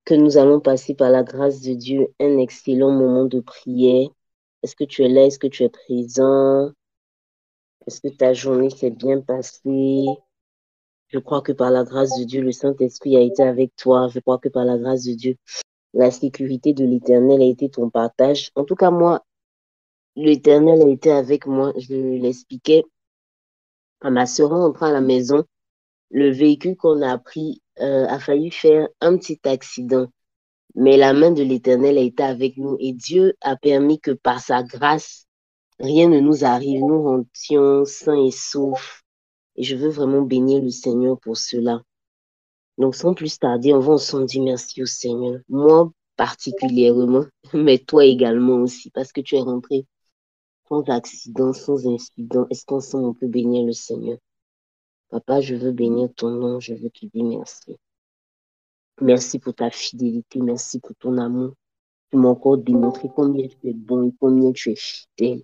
que nous allons passer par la grâce de Dieu un excellent moment de prière. Est-ce que tu es là? Est-ce que tu es présent? Est-ce que ta journée s'est bien passée? Je crois que par la grâce de Dieu, le Saint-Esprit a été avec toi. Je crois que par la grâce de Dieu, la sécurité de l'Éternel a été ton partage. En tout cas, moi, l'Éternel a été avec moi. Je l'expliquais à ma sœur en rentrant à la maison. Le véhicule qu'on a pris a failli faire un petit accident. Mais la main de l'Éternel a été avec nous et Dieu a permis que par sa grâce, rien ne nous arrive. Nous rentions sains et saufs. Et je veux vraiment bénir le Seigneur pour cela. Donc, sans plus tarder, on va ensemble dire merci au Seigneur. Moi particulièrement, mais toi également aussi, parce que tu es rentré sans accident, sans incident. Est-ce qu'ensemble on peut bénir le Seigneur? Papa, je veux bénir ton nom, je veux te dire merci. Merci pour ta fidélité, merci pour ton amour. Tu m'as encore démontré combien tu es bon et combien tu es fidèle.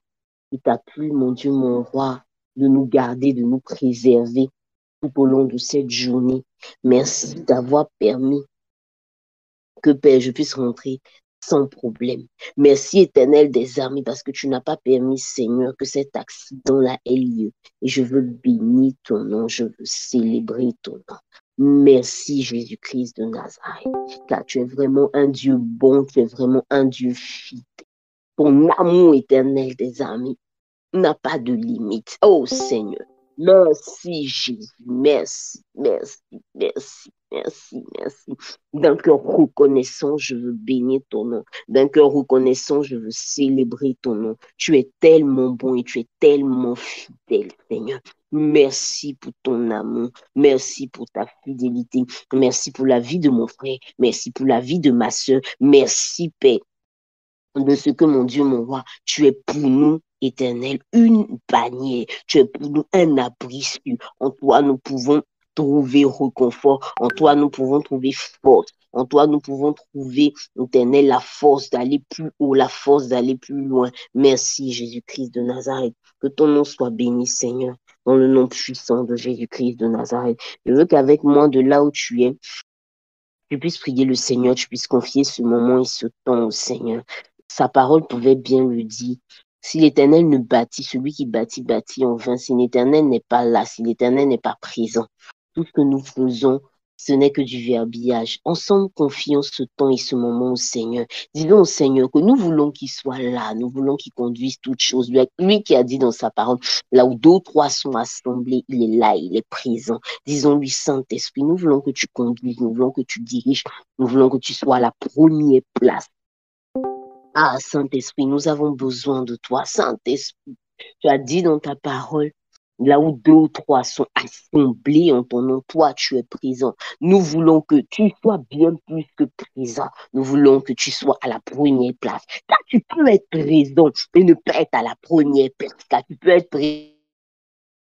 Il t'a plu, mon Dieu, mon roi, de nous garder, de nous préserver tout au long de cette journée. Merci d'avoir permis que, Père, je puisse rentrer sans problème. Merci, Éternel des armées, parce que tu n'as pas permis, Seigneur, que cet accident-là ait lieu. Et je veux bénir ton nom, je veux célébrer ton nom. Merci, Jésus-Christ de Nazareth, car tu es vraiment un Dieu bon, tu es vraiment un Dieu fidèle. Ton amour éternel des armées n'a pas de limite. Oh Seigneur, merci Jésus, merci, merci, merci, merci, merci. D'un cœur reconnaissant, je veux bénir ton nom. D'un cœur reconnaissant, je veux célébrer ton nom. Tu es tellement bon et tu es tellement fidèle, Seigneur. Merci pour ton amour. Merci pour ta fidélité. Merci pour la vie de mon frère. Merci pour la vie de ma soeur. Merci, Père, de ce que, mon Dieu, mon roi, tu es pour nous, Éternel, une bannière. Tu es pour nous un abri sûr. En toi, nous pouvons trouver réconfort. En toi, nous pouvons trouver force. En toi, nous pouvons trouver, Éternel, la force d'aller plus haut, la force d'aller plus loin. Merci, Jésus-Christ de Nazareth. Que ton nom soit béni, Seigneur, dans le nom puissant de Jésus-Christ de Nazareth. Je veux qu'avec moi, de là où tu es, tu puisses prier le Seigneur, tu puisses confier ce moment et ce temps au Seigneur. Sa parole pouvait bien le dire. Si l'Éternel ne bâtit, celui qui bâtit, bâtit en vain. Si l'Éternel n'est pas là, si l'Éternel n'est pas présent, tout ce que nous faisons, ce n'est que du verbiage. Ensemble, confions ce temps et ce moment au Seigneur. Disons au Seigneur que nous voulons qu'il soit là, nous voulons qu'il conduise toutes choses. Lui qui a dit dans sa parole, là où deux ou trois sont assemblés, il est là, il est présent. Disons-lui, Saint-Esprit, nous voulons que tu conduises, nous voulons que tu diriges, nous voulons que tu sois à la première place. Ah, Saint-Esprit, nous avons besoin de toi. Saint-Esprit, tu as dit dans ta parole, là où deux ou trois sont assemblés en ton nom, toi, tu es présent. Nous voulons que tu sois bien plus que présent. Nous voulons que tu sois à la première place. Car tu peux être présent et ne pas être à la première place. Car tu peux être présent,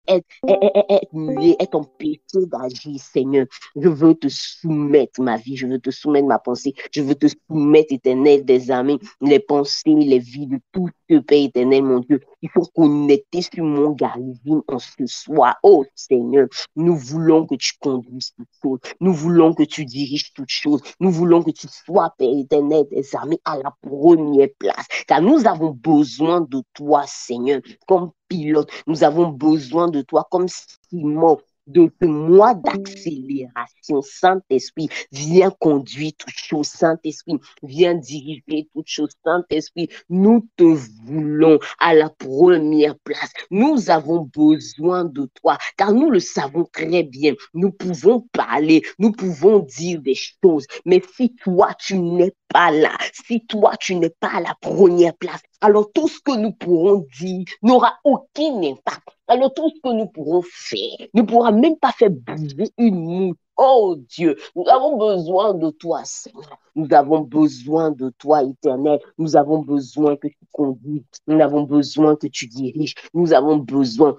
être muet, être empêché d'agir, Seigneur. Je veux te soumettre ma vie, je veux te soumettre ma pensée, je veux te soumettre, Éternel des armées, les pensées, les vies de tout ce Père éternel, mon Dieu. Il faut connecter sur mon garrison en ce soir. Oh Seigneur, nous voulons que tu conduises toutes choses, nous voulons que tu diriges toutes choses, nous voulons que tu sois, Père éternel des armées, à la première place, car nous avons besoin de toi, Seigneur, comme pilote. Nous avons besoin de toi comme ciment de ce mois d'accélération. Saint-Esprit, viens conduire toutes choses. Saint-Esprit, viens diriger toutes choses. Saint-Esprit, nous te voulons à la première place. Nous avons besoin de toi, car nous le savons très bien. Nous pouvons parler, nous pouvons dire des choses, mais si toi, tu n'es pas là, si toi, tu n'es pas à la première place, alors tout ce que nous pourrons dire n'aura aucun impact. Alors tout ce que nous pourrons faire ne pourra même pas faire bouger une mouche. Oh Dieu, nous avons besoin de toi, Seigneur. Nous avons besoin de toi, éternel. Nous avons besoin que tu conduises. Nous avons besoin que tu diriges. Nous avons besoin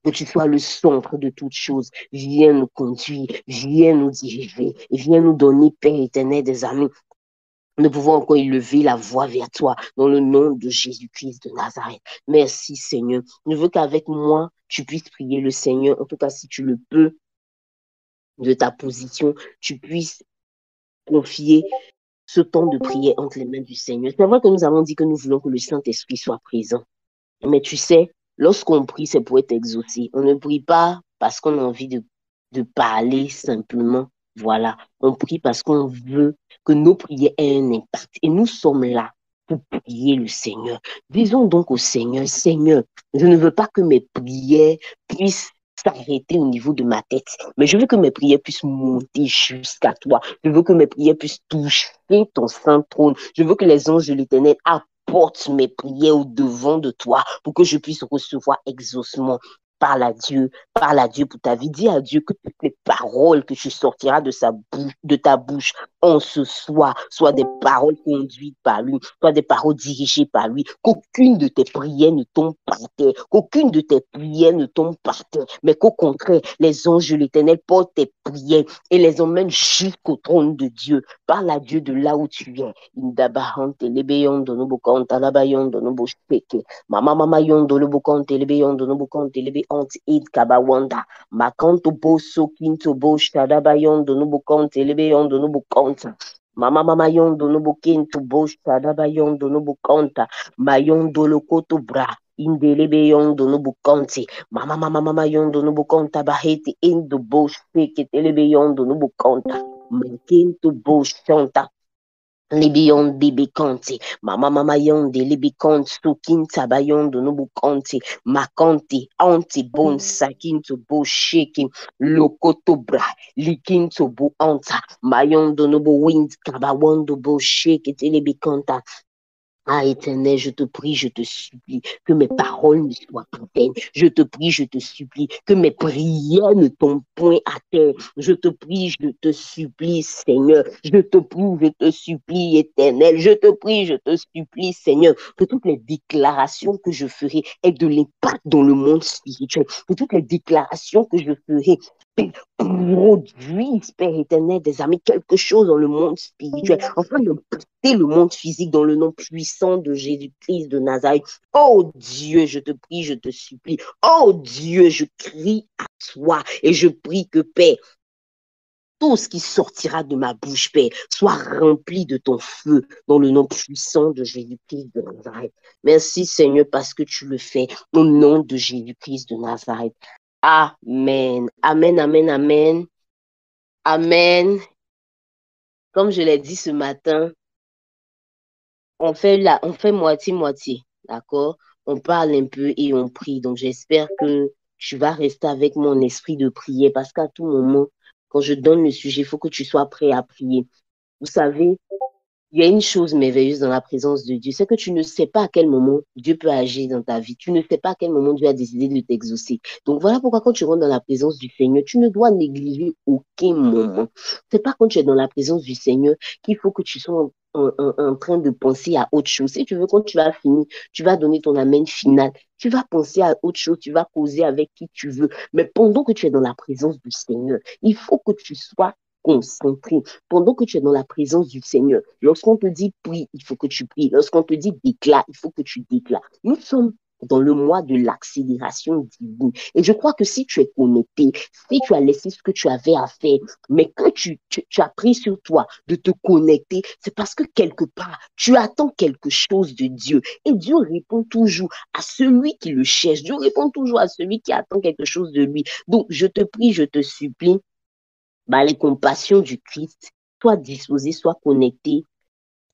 que tu sois le centre de toutes choses. Viens nous conduire, viens nous diriger, et viens nous donner, Père éternel des amis. Nous pouvons encore élever la voix vers toi dans le nom de Jésus-Christ de Nazareth. Merci Seigneur. Je veux qu'avec moi, tu puisses prier le Seigneur. En tout cas, si tu le peux, de ta position, tu puisses confier ce temps de prière entre les mains du Seigneur. C'est vrai que nous avons dit que nous voulons que le Saint-Esprit soit présent. Mais tu sais, lorsqu'on prie, c'est pour être exaucé. On ne prie pas parce qu'on a envie de parler simplement. Voilà. On prie parce qu'on veut que nos prières aient un impact. Et nous sommes là pour prier le Seigneur. Disons donc au Seigneur, Seigneur, je ne veux pas que mes prières puissent s'arrêter au niveau de ma tête, mais je veux que mes prières puissent monter jusqu'à toi. Je veux que mes prières puissent toucher ton saint trône. Je veux que les anges de l'Éternel apportent mes prières au devant de toi pour que je puisse recevoir exaucement. Parle à Dieu pour ta vie. Dis à Dieu que toutes les paroles que tu sortiras de ta bouche en ce soir, soit des paroles conduites par lui, soit des paroles dirigées par lui, qu'aucune de tes prières ne tombe par terre, qu'aucune de tes prières ne tombe par terre, mais qu'au contraire, les anges de l'Éternel portent tes prières et les emmènent jusqu'au trône de Dieu. Parle à Dieu de là où tu viens. Mama yondo lobo konte lebe yondo lobo konte lebe onti id kabawanda. Makanto bo sokinto bo shadaba yondo lobo konte lebe yondo lobo konta. Mama yondo lobo kinto bo shadaba yondo lobo konta. Mayondo lokoto bra. Indelebe yondo lobo konte. Mama yondo lobo konta baheti indo bo shake telebe yondo lobo konta. Makinto bo shanta. Libion bibiconti, mama yonde libicont sukin tabayondo nubuconti, maconti, anti bon sakinto bo shaking, lokoto bra, likinto bo anta, mayondo nubu wind kabawondo bo shake it libiconta. Ah, Éternel, je te prie, je te supplie que mes paroles ne soient pas vaines. Je te prie, je te supplie que mes prières ne tombent point à terre. Je te prie, je te supplie, Seigneur. Je te prie, je te supplie, Éternel. Je te prie, je te supplie, Seigneur, que toutes les déclarations que je ferai aient de l'impact dans le monde spirituel. Que toutes les déclarations que je ferai produisent, Père éternel, des amis, quelque chose dans le monde spirituel, afin d'impacter le monde physique dans le nom puissant de Jésus-Christ de Nazareth. Oh Dieu, je te prie, je te supplie. Oh Dieu, je crie à toi et je prie que, Père, tout ce qui sortira de ma bouche, Père, soit rempli de ton feu dans le nom puissant de Jésus-Christ de Nazareth. Merci, Seigneur, parce que tu le fais au nom de Jésus-Christ de Nazareth. Amen. Amen, amen, amen. Amen. Comme je l'ai dit ce matin, on fait moitié-moitié, d'accord? On parle un peu et on prie. Donc, j'espère que tu vas rester avec mon esprit de prière parce qu'à tout moment, quand je donne le sujet, il faut que tu sois prêt à prier. Vous savez, il y a une chose merveilleuse dans la présence de Dieu, c'est que tu ne sais pas à quel moment Dieu peut agir dans ta vie. Tu ne sais pas à quel moment Dieu a décidé de t'exaucer. Donc voilà pourquoi quand tu rentres dans la présence du Seigneur, tu ne dois négliger aucun moment. C'est pas quand tu es dans la présence du Seigneur qu'il faut que tu sois en train de penser à autre chose. Si tu veux, quand tu vas finir, tu vas donner ton amen final. Tu vas penser à autre chose, tu vas causer avec qui tu veux. Mais pendant que tu es dans la présence du Seigneur, il faut que tu sois concentré. Pendant que tu es dans la présence du Seigneur, lorsqu'on te dit prie, il faut que tu pries. Lorsqu'on te dit déclare, il faut que tu déclares. Nous sommes dans le mois de l'accélération divine. Et je crois que si tu es connecté, si tu as laissé ce que tu avais à faire, mais que tu as pris sur toi de te connecter, c'est parce que quelque part, tu attends quelque chose de Dieu. Et Dieu répond toujours à celui qui le cherche. Dieu répond toujours à celui qui attend quelque chose de lui. Donc, je te prie, je te supplie, les compassions du Christ, sois disposé, sois connecté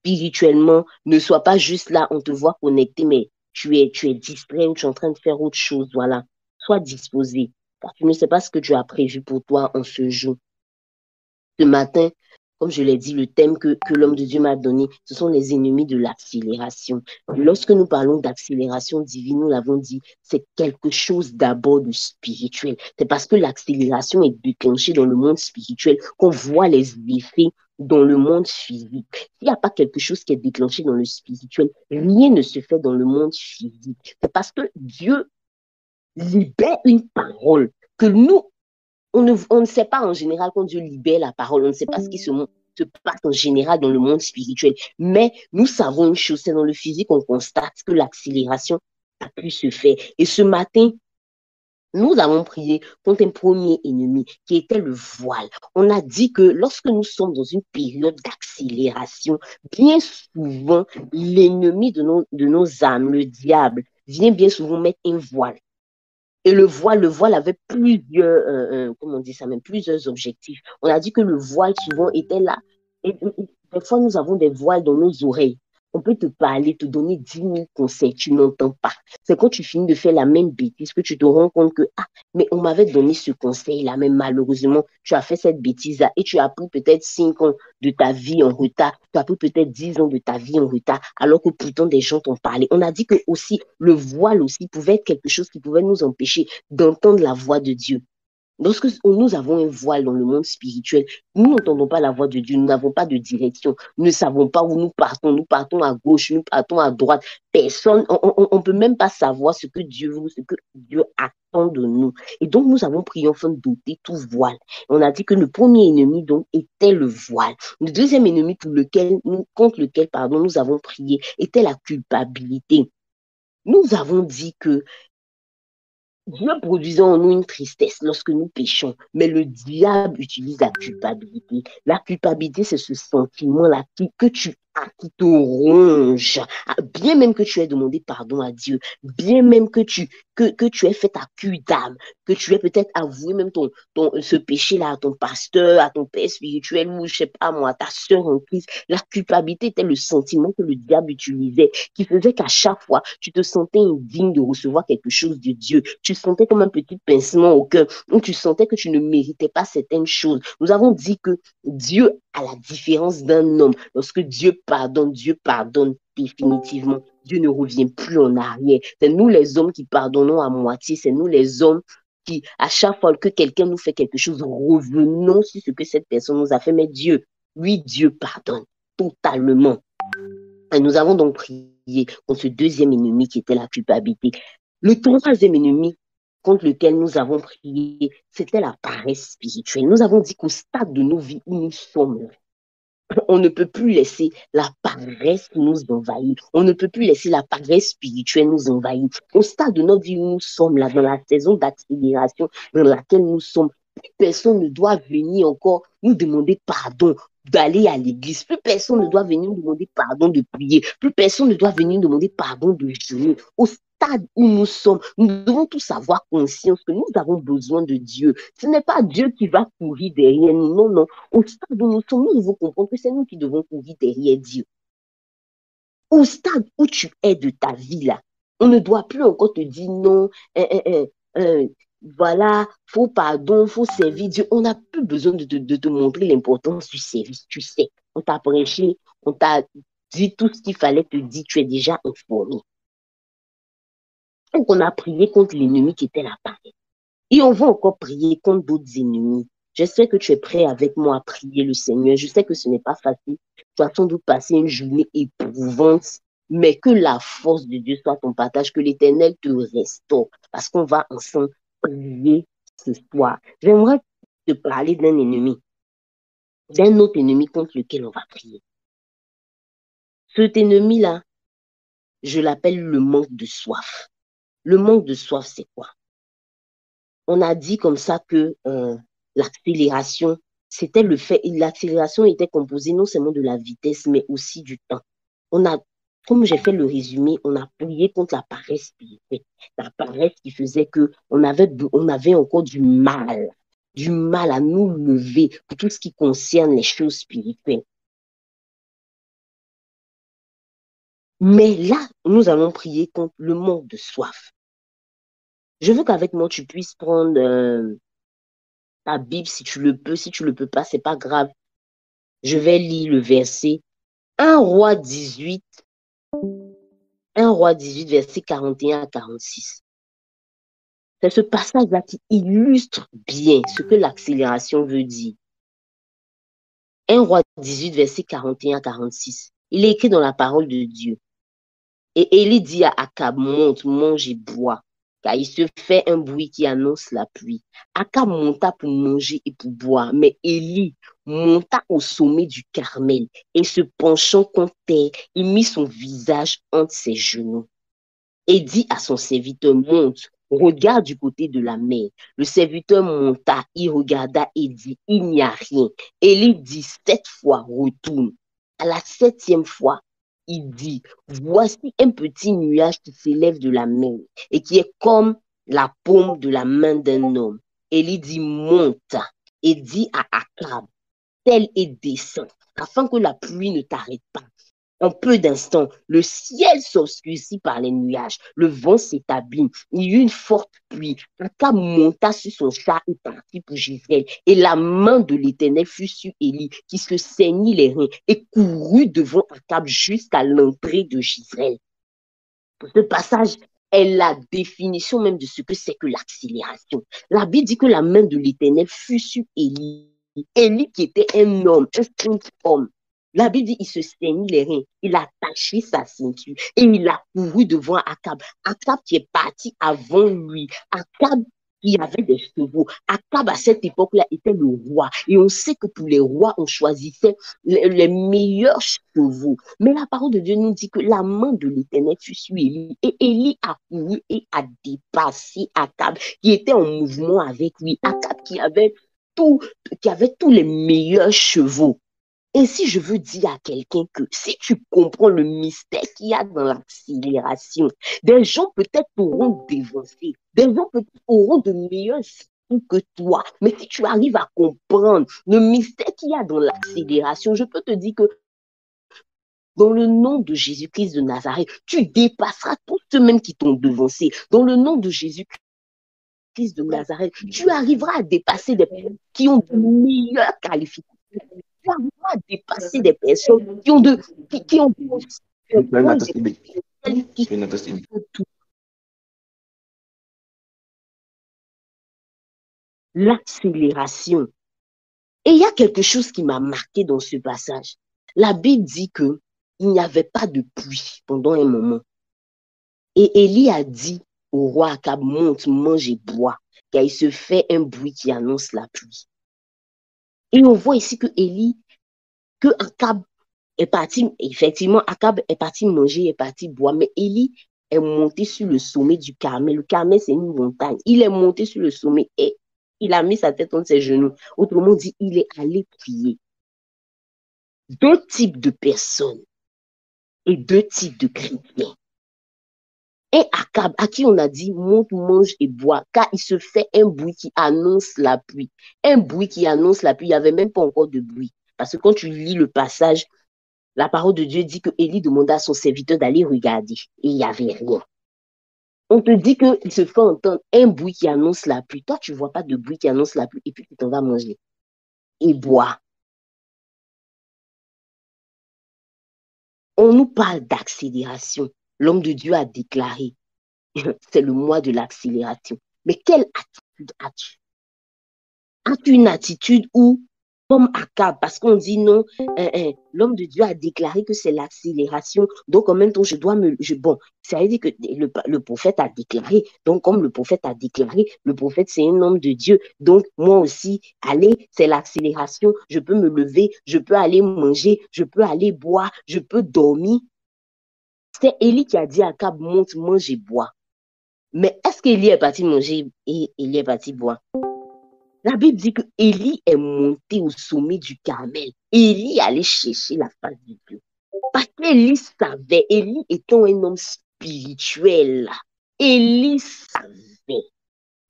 spirituellement, ne sois pas juste là, on te voit connecté, mais tu es distrait ou tu es en train de faire autre chose, voilà. Sois disposé, car tu ne sais pas ce que Dieu a prévu pour toi en ce jour. Ce matin, comme je l'ai dit, le thème que l'homme de Dieu m'a donné, ce sont les ennemis de l'accélération. Lorsque nous parlons d'accélération divine, nous l'avons dit, c'est quelque chose d'abord de spirituel. C'est parce que l'accélération est déclenchée dans le monde spirituel qu'on voit les effets dans le monde physique. S'il n'y a pas quelque chose qui est déclenché dans le spirituel, rien ne se fait dans le monde physique. C'est parce que Dieu libère une parole que nous, on ne sait pas en général quand Dieu libère la parole, on ne sait pas ce qui se passe en général dans le monde spirituel. Mais nous savons une chose, c'est dans le physique, on constate que l'accélération a pu se faire. Et ce matin, Nous avons prié contre un premier ennemi qui était le voile. On a dit que lorsque nous sommes dans une période d'accélération, bien souvent, l'ennemi de nos âmes, le diable, vient bien souvent mettre un voile. Et le voile avait plusieurs, comment on dit ça même, plusieurs objectifs. On a dit que le voile souvent était là. Des fois, nous avons des voiles dans nos oreilles. On peut te parler, te donner 10 000 conseils, tu n'entends pas. C'est quand tu finis de faire la même bêtise que tu te rends compte que, ah, mais on m'avait donné ce conseil-là, mais malheureusement, tu as fait cette bêtise-là et tu as pris peut-être 5 ans de ta vie en retard, tu as pris peut-être 10 ans de ta vie en retard, alors que pourtant des gens t'ont parlé. On a dit que aussi, le voile aussi pouvait être quelque chose qui pouvait nous empêcher d'entendre la voix de Dieu. Lorsque nous avons un voile dans le monde spirituel, nous n'entendons pas la voix de Dieu, nous n'avons pas de direction, nous ne savons pas où nous partons à gauche, nous partons à droite. Personne, on ne peut même pas savoir ce que Dieu attend de nous. Et donc, nous avons prié enfin d'ôter tout voile. On a dit que le premier ennemi, donc, était le voile. Le deuxième ennemi contre lequel, nous avons prié était la culpabilité. Nous avons dit que Dieu produisait en nous une tristesse lorsque nous péchons, mais le diable utilise la culpabilité. La culpabilité, c'est ce sentiment-là que tu as, qui te ronge. Bien même que tu aies demandé pardon à Dieu, bien même que tu aies fait ta cul d'âme, que tu aies peut-être avoué même ce péché-là à ton pasteur, à ton père spirituel, ou je sais pas moi, ta soeur en Christ. La culpabilité était le sentiment que le diable utilisait, qui faisait qu'à chaque fois, tu te sentais indigne de recevoir quelque chose de Dieu. Tu sentais comme un petit pincement au cœur, où tu sentais que tu ne méritais pas certaines choses. Nous avons dit que Dieu, à la différence d'un homme, lorsque Dieu pardonne définitivement. Dieu ne revient plus en arrière. C'est nous les hommes qui pardonnons à moitié. C'est nous les hommes qui, à chaque fois que quelqu'un nous fait quelque chose, revenons sur ce que cette personne nous a fait. Mais Dieu, oui, Dieu pardonne totalement. Et nous avons donc prié contre ce deuxième ennemi qui était la culpabilité. Le troisième ennemi contre lequel nous avons prié, c'était la paresse spirituelle. Nous avons dit qu'au stade de nos vies où nous sommes, on ne peut plus laisser la paresse nous envahir. On ne peut plus laisser la paresse spirituelle nous envahir. Au stade de notre vie où nous sommes, là, dans la saison d'accélération dans laquelle nous sommes, plus personne ne doit venir encore nous demander pardon d'aller à l'église. Plus personne ne doit venir nous demander pardon de prier. Plus personne ne doit venir nous demander pardon de jeûner. Au stade où nous sommes, nous devons tous avoir conscience que nous avons besoin de Dieu. Ce n'est pas Dieu qui va courir derrière nous. Non, non. Au stade où nous sommes, nous devons comprendre que c'est nous qui devons courir derrière Dieu. Au stade où tu es de ta vie là, on ne doit plus encore te dire non, voilà, faut pardon, faut servir Dieu. On n'a plus besoin de te montrer l'importance du service. Tu sais, on t'a prêché, on t'a dit tout ce qu'il fallait te dire, tu es déjà informé. Donc, on a prié contre l'ennemi qui était la paresse. Et on va encore prier contre d'autres ennemis. Je sais que tu es prêt avec moi à prier le Seigneur. Je sais que ce n'est pas facile. Tu as sans doute passé une journée éprouvante, mais que la force de Dieu soit ton partage, que l'Éternel te restaure, parce qu'on va ensemble prier ce soir. J'aimerais te parler d'un autre ennemi contre lequel on va prier. Cet ennemi-là, je l'appelle le manque de soif. Le manque de soif, c'est quoi? On a dit comme ça que l'accélération, c'était le fait, l'accélération était composée non seulement de la vitesse, mais aussi du temps. Comme j'ai fait le résumé, on a prié contre la paresse spirituelle. La paresse qui faisait que on avait encore du mal à nous lever pour tout ce qui concerne les choses spirituelles. Mais là, nous allons prier contre le manque de soif. Je veux qu'avec moi, tu puisses prendre ta Bible si tu le peux. Si tu le peux pas, c'est pas grave. Je vais lire le verset 1 Roi 18, 1 Roi 18, verset 41 à 46. C'est ce passage-là qui illustre bien ce que l'accélération veut dire. 1 Roi 18, verset 41 à 46. Il est écrit dans la parole de Dieu. Et Élie dit à Akab, monte, mange et bois, car il se fait un bruit qui annonce la pluie. Akab monta pour manger et pour boire, mais Élie monta au sommet du Carmel et se penchant contre terre, il mit son visage entre ses genoux et dit à son serviteur, monte, Regarde du côté de la mer. Le serviteur monta, il regarda et dit, il n'y a rien. Élie dit 7 fois, retourne. À la 7e fois, il dit, voici un petit nuage qui s'élève de la mer et qui est comme la paume de la main d'un homme. Élie dit, monte et dit à Akab, tel est descend, afin que la pluie ne t'arrête pas. En peu d'instants, le ciel s'obscurcit par les nuages, le vent s'établit, il y eut une forte pluie. Akab monta sur son char et partit pour Gisèle. Et la main de l'Éternel fut sur Élie, qui se saignit les reins et courut devant Akab jusqu'à l'entrée de Gisèle. Ce passage est la définition même de ce que c'est que l'accélération. La Bible dit que la main de l'Éternel fut sur Élie. Élie qui était un homme, un simple homme. La Bible dit il se saignit les reins, il a attaché sa ceinture et il a couru devant Akab. Akab qui est parti avant lui. Akab qui avait des chevaux. Akab à cette époque-là était le roi. Et on sait que pour les rois, on choisissait les meilleurs chevaux. Mais la parole de Dieu nous dit que la main de l'Éternel fut sur Élie. Et Élie a couru et a dépassé Akab qui était en mouvement avec lui. Akab qui avait tous les meilleurs chevaux. Et si je veux dire à quelqu'un que si tu comprends le mystère qu'il y a dans l'accélération, des gens peut-être pourront dévancer, des gens peut-être auront de meilleurs chevaux que toi. Mais si tu arrives à comprendre le mystère qu'il y a dans l'accélération, je peux te dire que dans le nom de Jésus-Christ de Nazareth, tu dépasseras tous ceux mêmes qui t'ont devancé. Dans le nom de Jésus-Christ de Nazareth, tu arriveras à dépasser des personnes qui ont de meilleures qualifications. Tu arriveras à dépasser des personnes qui ont l'accélération. Et il y a quelque chose qui m'a marqué dans ce passage. La Bible dit que il n'y avait pas de pluie pendant un moment. Et Élie a dit au roi Akab, monte, mange et bois, car il se fait un bruit qui annonce la pluie. Et on voit ici que Akab est parti, effectivement, Akab est parti manger, est parti boire, mais Élie est monté sur le sommet du Carmel. Le Carmel, c'est une montagne. Il est monté sur le sommet et il a mis sa tête entre ses genoux. Autrement dit, il est allé prier. 2 types de personnes et 2 types de chrétiens. Et Akab, à qui on a dit, monte, mange et bois, car il se fait un bruit qui annonce la pluie. Un bruit qui annonce la pluie, il n'y avait même pas encore de bruit. Parce que quand tu lis le passage, la parole de Dieu dit que Élie demanda à son serviteur d'aller regarder. Et il n'y avait rien. On te dit qu'il se fait entendre un bruit qui annonce la pluie. Toi, tu ne vois pas de bruit qui annonce la pluie et puis tu t'en vas manger et boire. On nous parle d'accélération. L'homme de Dieu a déclaré, c'est le mois de l'accélération. Mais quelle attitude as-tu? As-tu une attitude où, comme Akab, parce qu'on dit non, l'homme de Dieu a déclaré que c'est l'accélération, donc en même temps, bon, ça veut dire que le prophète a déclaré, donc comme le prophète a déclaré, le prophète c'est un homme de Dieu, donc moi aussi, allez, c'est l'accélération, je peux me lever, je peux aller manger, je peux aller boire, je peux dormir. C'est Élie qui a dit à Akab, monte, mange et bois. Mais est-ce qu'Élie est parti manger et Élie est parti boire? La Bible dit que Élie est monté au sommet du Carmel. Élie allait chercher la face de Dieu. Parce qu'Élie savait, Élie étant un homme spirituel, Élie savait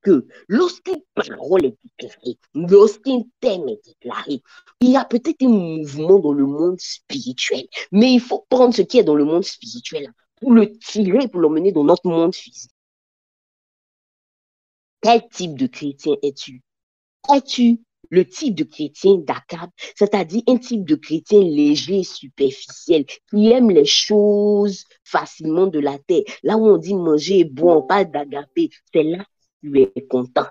que lorsqu'une parole est déclarée, lorsqu'un thème est déclaré, il y a peut-être un mouvement dans le monde spirituel. Mais il faut prendre ce qui est dans le monde spirituel pour le tirer, pour l'emmener dans notre monde physique. Quel type de chrétien es-tu? Es-tu le type de chrétien d'Akab, c'est-à-dire un type de chrétien léger et superficiel, qui aime les choses facilement de la terre? Là où on dit manger et boire, on parle d'agapé, c'est là que tu es content.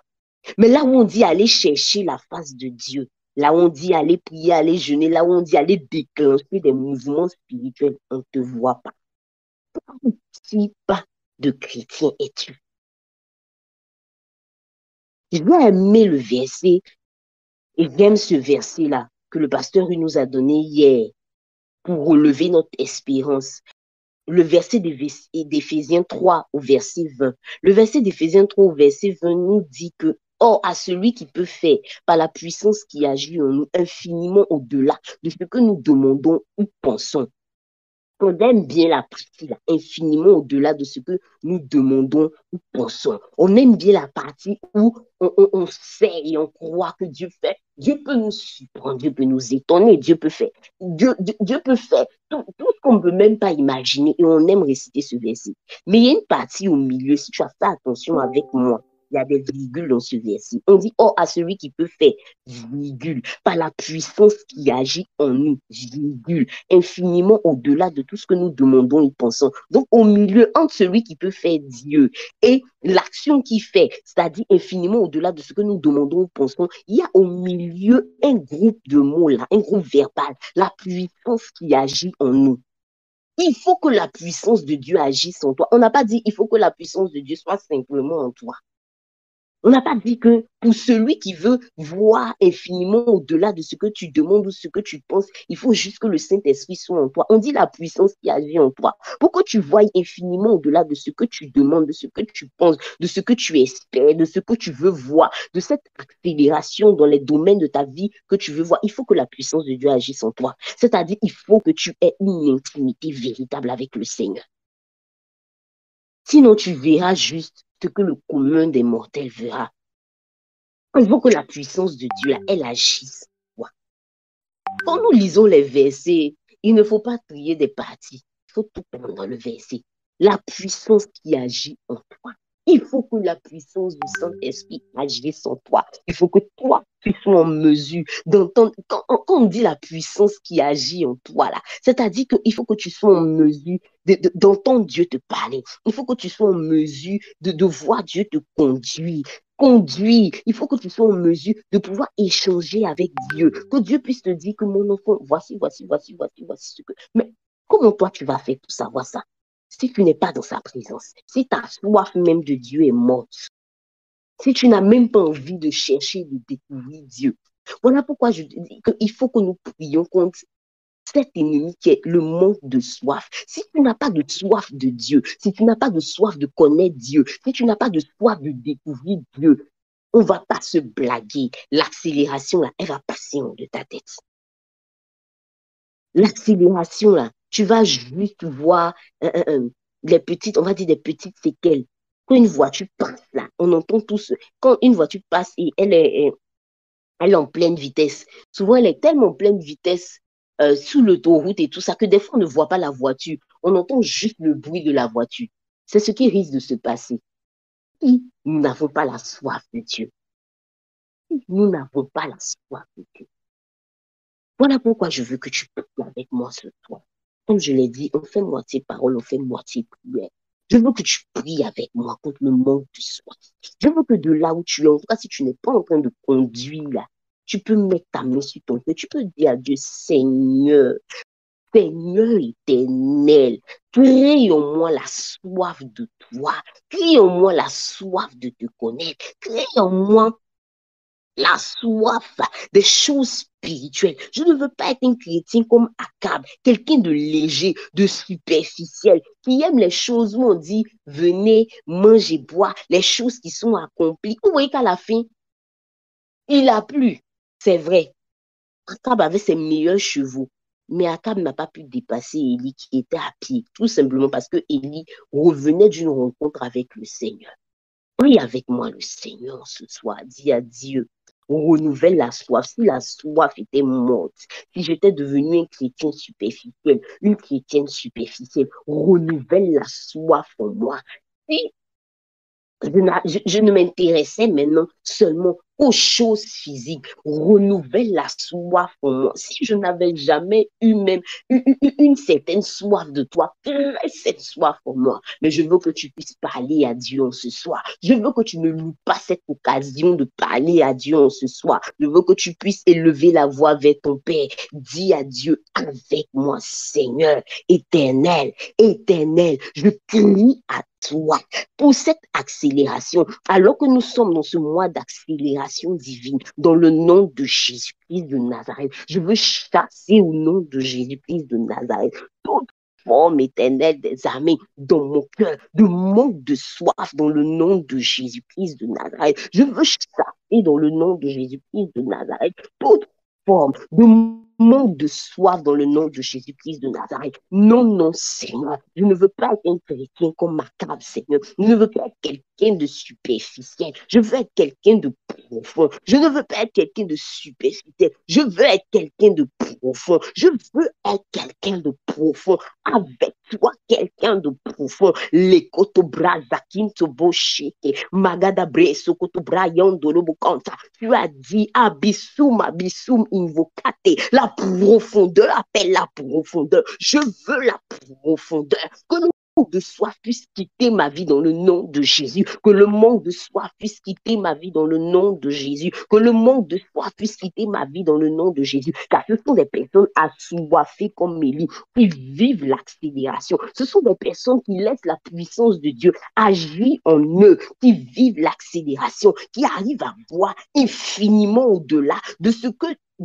Mais là où on dit aller chercher la face de Dieu, là où on dit aller prier, aller jeûner, là où on dit aller déclencher des mouvements spirituels, on ne te voit pas. Quel type de chrétien es-tu? Je dois aimer le verset. Et j'aime ce verset-là que le pasteur nous a donné hier pour relever notre espérance. le verset d'Éphésiens 3 au verset 20. Le verset d'Éphésiens 3 au verset 20 nous dit que, or, à celui qui peut faire, par la puissance qui agit en nous, infiniment au-delà de ce que nous demandons ou pensons. On aime bien la partie là, infiniment au-delà de ce que nous demandons ou pensons. On aime bien la partie où on sait et on croit que Dieu fait. Dieu peut nous surprendre, Dieu peut nous étonner, Dieu peut faire. Dieu peut faire tout ce qu'on ne peut même pas imaginer et on aime réciter ce verset. Mais il y a une partie au milieu, si tu as fait attention avec moi, il y a des virgules dans ce verset. On dit, oh, à celui qui peut faire, virgule, par la puissance qui agit en nous, virgule, infiniment au-delà de tout ce que nous demandons et pensons. Donc, au milieu, entre celui qui peut faire Dieu et l'action qu'il fait, c'est-à-dire infiniment au-delà de ce que nous demandons ou pensons, il y a au milieu un groupe de mots là, un groupe verbal, la puissance qui agit en nous. Il faut que la puissance de Dieu agisse en toi. On n'a pas dit il faut que la puissance de Dieu soit simplement en toi. On n'a pas dit que pour celui qui veut voir infiniment au-delà de ce que tu demandes ou ce que tu penses, il faut juste que le Saint-Esprit soit en toi. On dit la puissance qui agit en toi. Pour que tu voies infiniment au-delà de ce que tu demandes, de ce que tu penses, de ce que tu espères, de ce que tu veux voir, de cette accélération dans les domaines de ta vie que tu veux voir, il faut que la puissance de Dieu agisse en toi. C'est-à-dire, il faut que tu aies une intimité véritable avec le Seigneur. Sinon, tu verras juste ce que le commun des mortels verra. Il faut que la puissance de Dieu, là, elle agisse. Quand nous lisons les versets, il ne faut pas trier des parties. Il faut tout prendre dans le verset. La puissance qui agit en toi. Il faut que la puissance du Saint-Esprit agisse en toi. Il faut que toi, tu sois en mesure d'entendre. Quand on dit la puissance qui agit en toi, là, c'est-à-dire qu'il faut que tu sois en mesure d'entendre Dieu te parler. Il faut que tu sois en mesure de voir Dieu te conduire. Il faut que tu sois en mesure de pouvoir échanger avec Dieu. Que Dieu puisse te dire que mon enfant, voici ce que. Mais comment toi tu vas faire pour savoir ça? Si tu n'es pas dans sa présence, si ta soif même de Dieu est morte, si tu n'as même pas envie de chercher, de découvrir Dieu. Voilà pourquoi je dis qu'il faut que nous prions contre cet ennemi qui est le manque de soif. Si tu n'as pas de soif de Dieu, si tu n'as pas de soif de connaître Dieu, si tu n'as pas de soif de découvrir Dieu, on ne va pas se blaguer. L'accélération, là, elle va passer en de ta tête. L'accélération, là, tu vas juste voir les petites, on va dire des petites séquelles. Quand une voiture passe, là, on entend tous. Quand une voiture passe et elle est en pleine vitesse, souvent elle est tellement en pleine vitesse sous l'autoroute et tout ça que des fois on ne voit pas la voiture. On entend juste le bruit de la voiture. C'est ce qui risque de se passer. Si nous n'avons pas la soif de Dieu, si nous n'avons pas la soif de Dieu, voilà pourquoi je veux que tu pries avec moi ce soir. Comme je l'ai dit, on fait moitié parole, on fait moitié prière. Je veux que tu pries avec moi contre le manque de soif. Je veux que de là où tu es, en tout cas si tu n'es pas en train de conduire là, tu peux mettre ta main sur ton cœur. Tu peux dire à Dieu, Seigneur, Seigneur éternel, crée en moi la soif de toi. Crée en moi la soif de te connaître. Crée en moi la soif des choses spirituelles. Je ne veux pas être un chrétien comme Akab, quelqu'un de léger, de superficiel, qui aime les choses où on dit venez, mangez, boire, les choses qui sont accomplies. Vous voyez qu'à la fin, il a plu. C'est vrai. Akab avait ses meilleurs chevaux. Mais Akab n'a pas pu dépasser Élie qui était à pied, tout simplement parce que Élie revenait d'une rencontre avec le Seigneur. Prie avec moi le Seigneur ce soir. Dis à Dieu, renouvelle la soif. Si la soif était morte, si j'étais devenu un chrétien superficiel, une chrétienne superficielle, renouvelle la soif en moi. Si je ne m'intéressais maintenant seulement aux choses physiques. Renouvelle la soif en moi. Si je n'avais jamais eu même une certaine soif de toi, crée cette soif en moi. Mais je veux que tu puisses parler à Dieu en ce soir. Je veux que tu ne loues pas cette occasion de parler à Dieu en ce soir. Je veux que tu puisses élever la voix vers ton Père. Dis à Dieu avec moi, Seigneur éternel, éternel, je crie à toi pour cette accélération, alors que nous sommes dans ce mois d'accélération divine, dans le nom de Jésus-Christ de Nazareth. Je veux chasser au nom de Jésus-Christ de Nazareth toute forme, Éternel des armées, dans mon cœur, de manque de soif dans le nom de Jésus-Christ de Nazareth. Je veux chasser dans le nom de Jésus-Christ de Nazareth toute forme de manque de soif dans le nom de Jésus-Christ de Nazareth. Non, non, Seigneur. Je ne veux pas être un chrétien comme macabre, Seigneur. Je ne veux pas être quelqu'un de superficiel. Je veux être quelqu'un de profond. Je ne veux pas être quelqu'un de superficiel. Je veux être quelqu'un de profond. Je veux être quelqu'un de profond. Avec toi, quelqu'un de profond. Les kotobra zakim tobo sheke. Magada breso kotobra yondolobo kanta. Tu as dit abisum, abisum invocate. La profondeur appelle la profondeur. Je veux la profondeur. Que le manque de soif puisse quitter ma vie dans le nom de Jésus. Que le manque de soif puisse quitter ma vie dans le nom de Jésus. Que le manque de soif puisse quitter ma vie dans le nom de Jésus. Car ce sont des personnes assoiffées comme Mélie qui vivent l'accélération. Ce sont des personnes qui laissent la puissance de Dieu agir en eux, qui vivent l'accélération, qui arrivent à voir infiniment au-delà de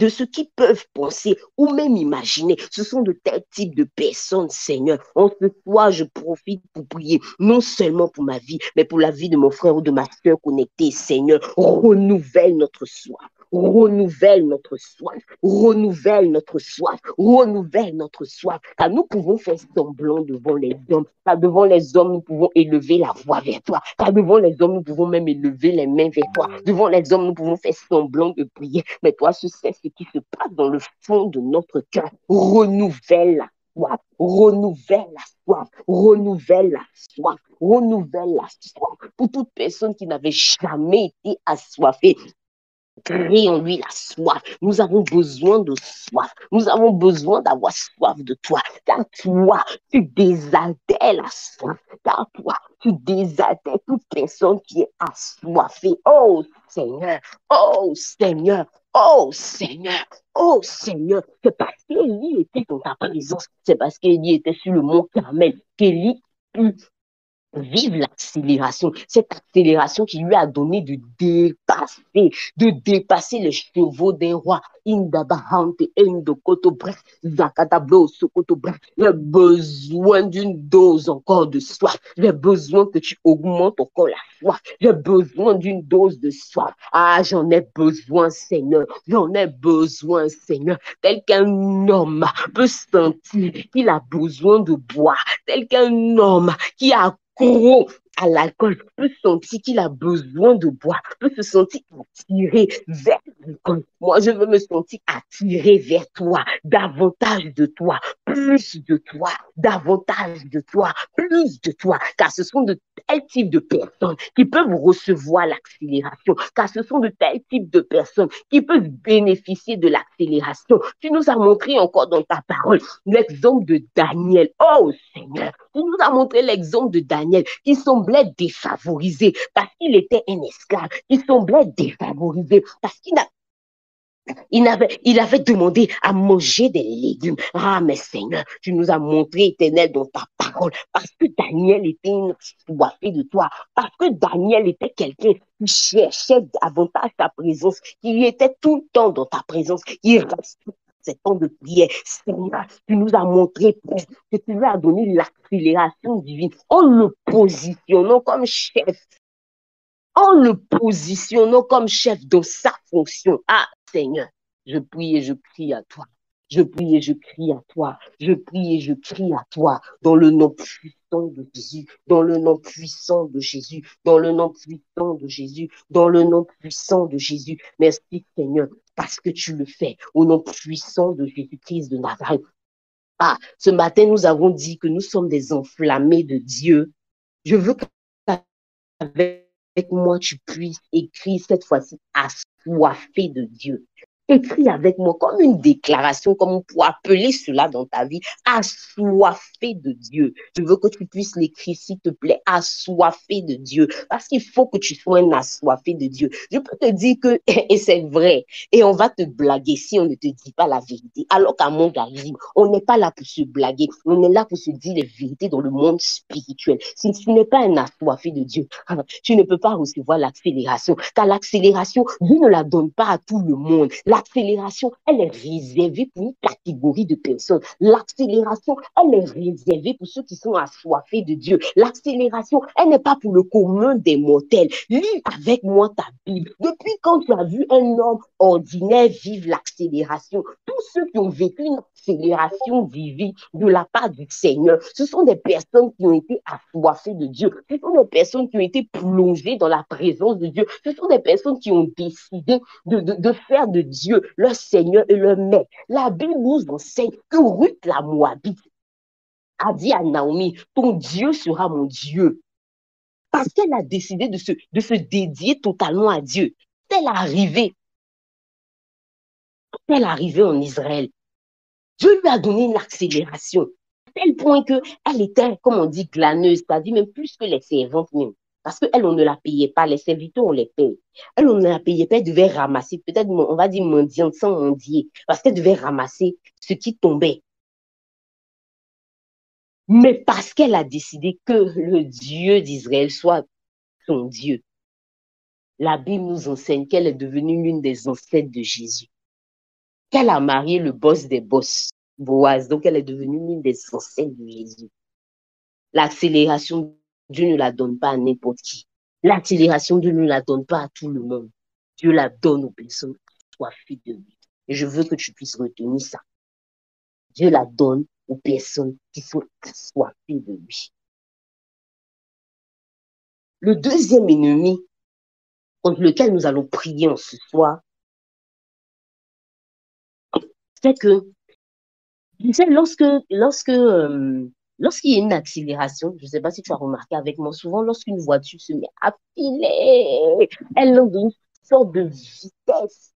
ce qu'ils peuvent penser ou même imaginer. Ce sont de tels types de personnes, Seigneur. En ce soir, je profite pour prier, non seulement pour ma vie, mais pour la vie de mon frère ou de ma soeur connectée, Seigneur. Renouvelle notre soif. Renouvelle notre soif, renouvelle notre soif, renouvelle notre soif. Car nous pouvons faire semblant devant les hommes. Car devant les hommes, nous pouvons élever la voix vers toi. Car devant les hommes, nous pouvons même élever les mains vers toi. Devant les hommes, nous pouvons faire semblant de prier. Mais toi, tu sais ce qui se passe dans le fond de notre cœur. Renouvelle la soif, renouvelle la soif, renouvelle la soif, renouvelle la soif. Pour toute personne qui n'avait jamais été assoiffée, crée en lui la soif. Nous avons besoin de soif. Nous avons besoin d'avoir soif de toi. Car toi, tu désaltères la soif. Car toi, tu désaltères toute personne qui est assoiffée. Oh Seigneur, oh Seigneur, oh Seigneur, oh Seigneur. C'est parce qu'Élie était dans ta présence. C'est parce qu'Élie était sur le mont Carmel qu'Élie put vive l'accélération, cette accélération qui lui a donné de dépasser les chevaux d'un roi. Indabahante, Indokotobra, Zakatablo, Sokotobra. J'ai besoin d'une dose encore de soif. J'ai besoin que tu augmentes encore la soif. J'ai besoin d'une dose de soif. Ah, j'en ai besoin, Seigneur. J'en ai besoin, Seigneur. Tel qu'un homme peut sentir qu'il a besoin de boire. Tel qu'un homme qui a gros à l'alcool, peut sentir qu'il a besoin de boire, peut se sentir attiré vers l'alcool. Moi, je veux me sentir attiré vers toi, davantage de toi, plus de toi, davantage de toi, plus de toi, car ce sont de tels types de personnes qui peuvent recevoir l'accélération, car ce sont de tels types de personnes qui peuvent bénéficier de l'accélération. Tu nous as montré encore dans ta parole l'exemple de Daniel. Oh Seigneur, tu nous as montré l'exemple de Daniel qui semblait défavorisé parce qu'il était un esclave, qui semblait défavorisé parce il avait demandé à manger des légumes. Ah, mais Seigneur, tu nous as montré, Éternel, dans ta parole, parce que Daniel était assoiffé de toi, parce que Daniel était quelqu'un qui cherchait davantage ta présence, qui était tout le temps dans ta présence, qui restait ces temps de prière. Seigneur, tu nous as montré que tu lui as donné l'accélération divine en le positionnant comme chef, en le positionnant comme chef dans sa fonction. Ah, Seigneur, je prie et je crie à toi. Je prie et je crie à toi. Je prie et je crie à toi dans le nom puissant de Jésus, dans le nom puissant de Jésus, dans le nom puissant de Jésus, dans le nom puissant de Jésus. Merci Seigneur, parce que tu le fais au nom puissant de Jésus-Christ de Nazareth. Ah, ce matin, nous avons dit que nous sommes des enflammés de Dieu. Je veux qu'avec moi, tu puisses écrire cette fois-ci assoiffé de Dieu. Écris avec moi comme une déclaration, comme on pourrait appeler cela dans ta vie, assoiffé de Dieu. Je veux que tu puisses l'écrire, s'il te plaît, assoiffé de Dieu. Parce qu'il faut que tu sois un assoiffé de Dieu. Je peux te dire que, et c'est vrai, et on va te blaguer si on ne te dit pas la vérité. Alors qu'à mon arrive, on n'est pas là pour se blaguer, on est là pour se dire les vérités dans le monde spirituel. Si tu n'es pas un assoiffé de Dieu, tu ne peux pas recevoir l'accélération. Car l'accélération, Dieu ne la donne pas à tout le monde. L'accélération, elle est réservée pour une catégorie de personnes. L'accélération, elle est réservée pour ceux qui sont assoiffés de Dieu. L'accélération, elle n'est pas pour le commun des mortels. Lis avec moi ta Bible. Depuis quand tu as vu un homme ordinaire vivre l'accélération? Tous ceux qui ont vécu une accélération divine de la part du Seigneur, ce sont des personnes qui ont été assoiffées de Dieu. Ce sont des personnes qui ont été plongées dans la présence de Dieu. Ce sont des personnes qui ont décidé de faire de Dieu leur Seigneur et leur Maître. La Bible nous enseigne que Ruth la Moabite a dit à Naomi, ton Dieu sera mon Dieu. Parce qu'elle a décidé de se dédier totalement à Dieu. Telle arrivée en Israël, Dieu lui a donné une accélération, à tel point qu'elle était, comme on dit, glaneuse, c'est-à-dire même plus que les servantes même. Parce qu'elle, on ne la payait pas, les serviteurs, on les paye. Elle, on ne la payait pas, elle devait ramasser, peut-être, on va dire mendiante sans mendier, parce qu'elle devait ramasser ce qui tombait. Mais parce qu'elle a décidé que le Dieu d'Israël soit son Dieu, la Bible nous enseigne qu'elle est devenue l'une des ancêtres de Jésus, qu'elle a marié le boss des boss, Boaz, donc elle est devenue l'une des ancêtres de Jésus. L'accélération, Dieu ne la donne pas à n'importe qui. L'accélération, Dieu ne la donne pas à tout le monde. Dieu la donne aux personnes assoiffées de lui. Et je veux que tu puisses retenir ça. Dieu la donne aux personnes qui sont assoiffées de lui. Le deuxième ennemi contre lequel nous allons prier en ce soir, c'est que, tu sais, lorsqu'il y a une accélération, je ne sais pas si tu as remarqué avec moi, souvent lorsqu'une voiture se met à filer, elle entre dans une sorte de vitesse.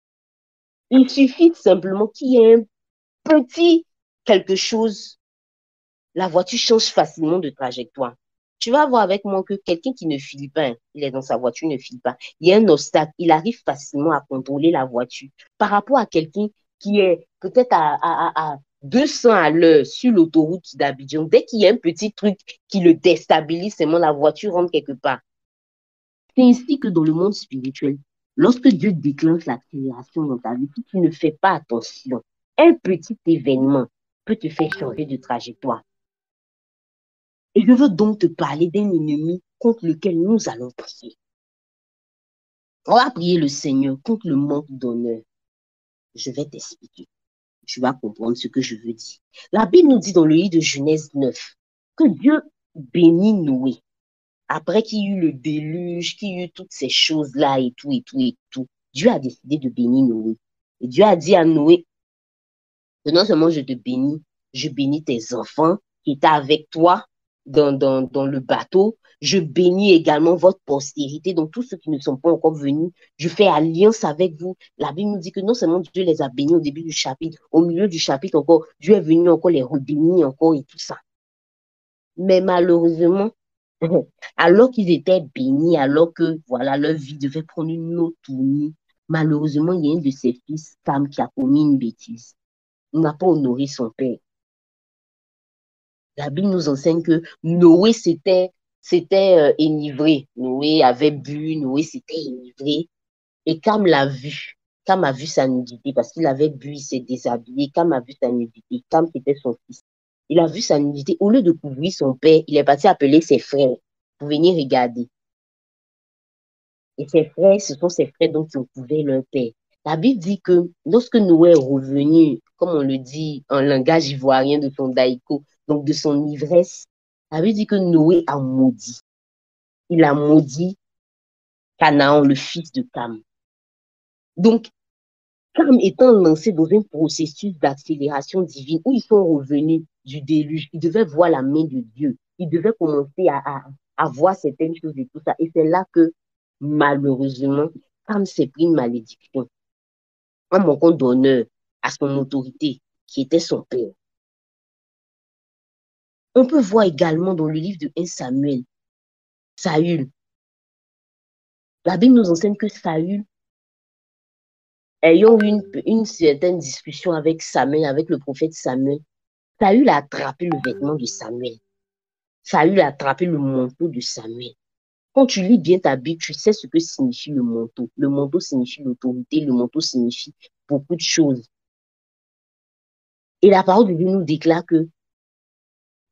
Il suffit simplement qu'il y ait un petit quelque chose, la voiture change facilement de trajectoire. Tu vas voir avec moi que quelqu'un qui ne file pas, il est dans sa voiture, ne file pas. Il y a un obstacle, il arrive facilement à contrôler la voiture. Par rapport à quelqu'un qui est peut-être à 200 à l'heure sur l'autoroute d'Abidjan, dès qu'il y a un petit truc qui le déstabilise, seulement la voiture rentre quelque part. C'est ainsi que dans le monde spirituel, lorsque Dieu déclenche l'accélération dans ta vie, si tu ne fais pas attention, un petit événement peut te faire changer de trajectoire. Et je veux donc te parler d'un ennemi contre lequel nous allons prier. On va prier le Seigneur contre le manque d'honneur. Je vais t'expliquer. Tu vas comprendre ce que je veux dire. La Bible nous dit dans le livre de Genèse 9 que Dieu bénit Noé. Après qu'il y eut le déluge, qu'il y eut toutes ces choses-là et tout, et tout, et tout, Dieu a décidé de bénir Noé. Et Dieu a dit à Noé que non seulement je te bénis, je bénis tes enfants qui étaient avec toi dans le bateau. Je bénis également votre postérité, donc tous ceux qui ne sont pas encore venus, je fais alliance avec vous. La Bible nous dit que non seulement Dieu les a bénis au début du chapitre, au milieu du chapitre encore, Dieu est venu encore les rebénir encore et tout ça. Mais malheureusement, alors qu'ils étaient bénis, alors que voilà, leur vie devait prendre une autre tournure, malheureusement, il y a un de ses fils, Sam, qui a commis une bêtise. Il n'a pas honoré son père. La Bible nous enseigne que Noé s'était enivré. Noé avait bu, Noé s'était enivré. Et Cam l'a vu. Cam a vu sa nudité parce qu'il avait bu, il s'est déshabillé. Cam a vu sa nudité. Cam, c'était son fils. Il a vu sa nudité. Au lieu de couvrir son père, il est parti appeler ses frères pour venir regarder. Et ses frères, ce sont ses frères donc qui ont couvert leur père. La Bible dit que lorsque Noé est revenu, comme on le dit en langage ivoirien de son daïko, donc de son ivresse, la Bible dit que Noé a maudit. Il a maudit Canaan, le fils de Cam. Donc, Cam étant lancé dans un processus d'accélération divine où ils sont revenus du déluge, ils devaient voir la main de Dieu. Ils devaient commencer à voir certaines choses et tout ça. Et c'est là que, malheureusement, Cam s'est pris une malédiction en manquant d'honneur à son autorité, qui était son père. On peut voir également dans le livre de 1 Samuel, Saül. La Bible nous enseigne que Saül, ayant eu une certaine discussion avec Samuel, avec le prophète Samuel, Saül a attrapé le vêtement de Samuel. Saül a attrapé le manteau de Samuel. Quand tu lis bien ta Bible, tu sais ce que signifie le manteau. Le manteau signifie l'autorité, le manteau signifie beaucoup de choses. Et la parole de Dieu nous déclare que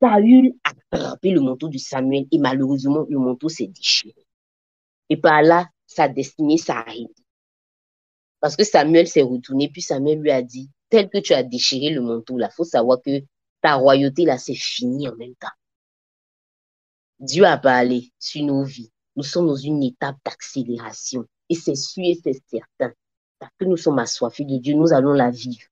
Saül a attrapé le manteau de Samuel et malheureusement, le manteau s'est déchiré. Et par là, sa destinée s'arrête. Parce que Samuel s'est retourné, puis Samuel lui a dit, tel que tu as déchiré le manteau, là, il faut savoir que ta royauté, là, c'est fini en même temps. Dieu a parlé sur nos vies. Nous sommes dans une étape d'accélération. Et c'est sûr et c'est certain. Parce que nous sommes assoiffés de Dieu, nous allons la vivre.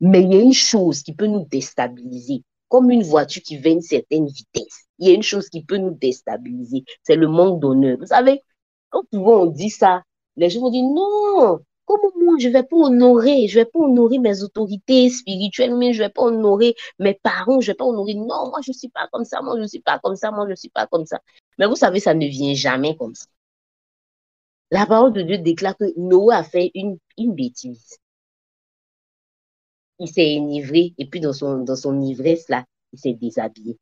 Mais il y a une chose qui peut nous déstabiliser. Comme une voiture qui va à une certaine vitesse. Il y a une chose qui peut nous déstabiliser. C'est le manque d'honneur. Vous savez, quand souvent on dit ça, les gens vont dire non, comment moi je ne vais pas honorer mes autorités spirituelles, mais je ne vais pas honorer mes parents, je ne vais pas honorer, non, moi je ne suis pas comme ça, moi je ne suis pas comme ça, moi je ne suis pas comme ça. Mais vous savez, ça ne vient jamais comme ça. La parole de Dieu déclare que Noé a fait une bêtise. Il s'est enivré et puis dans son ivresse là, il s'est déshabillé.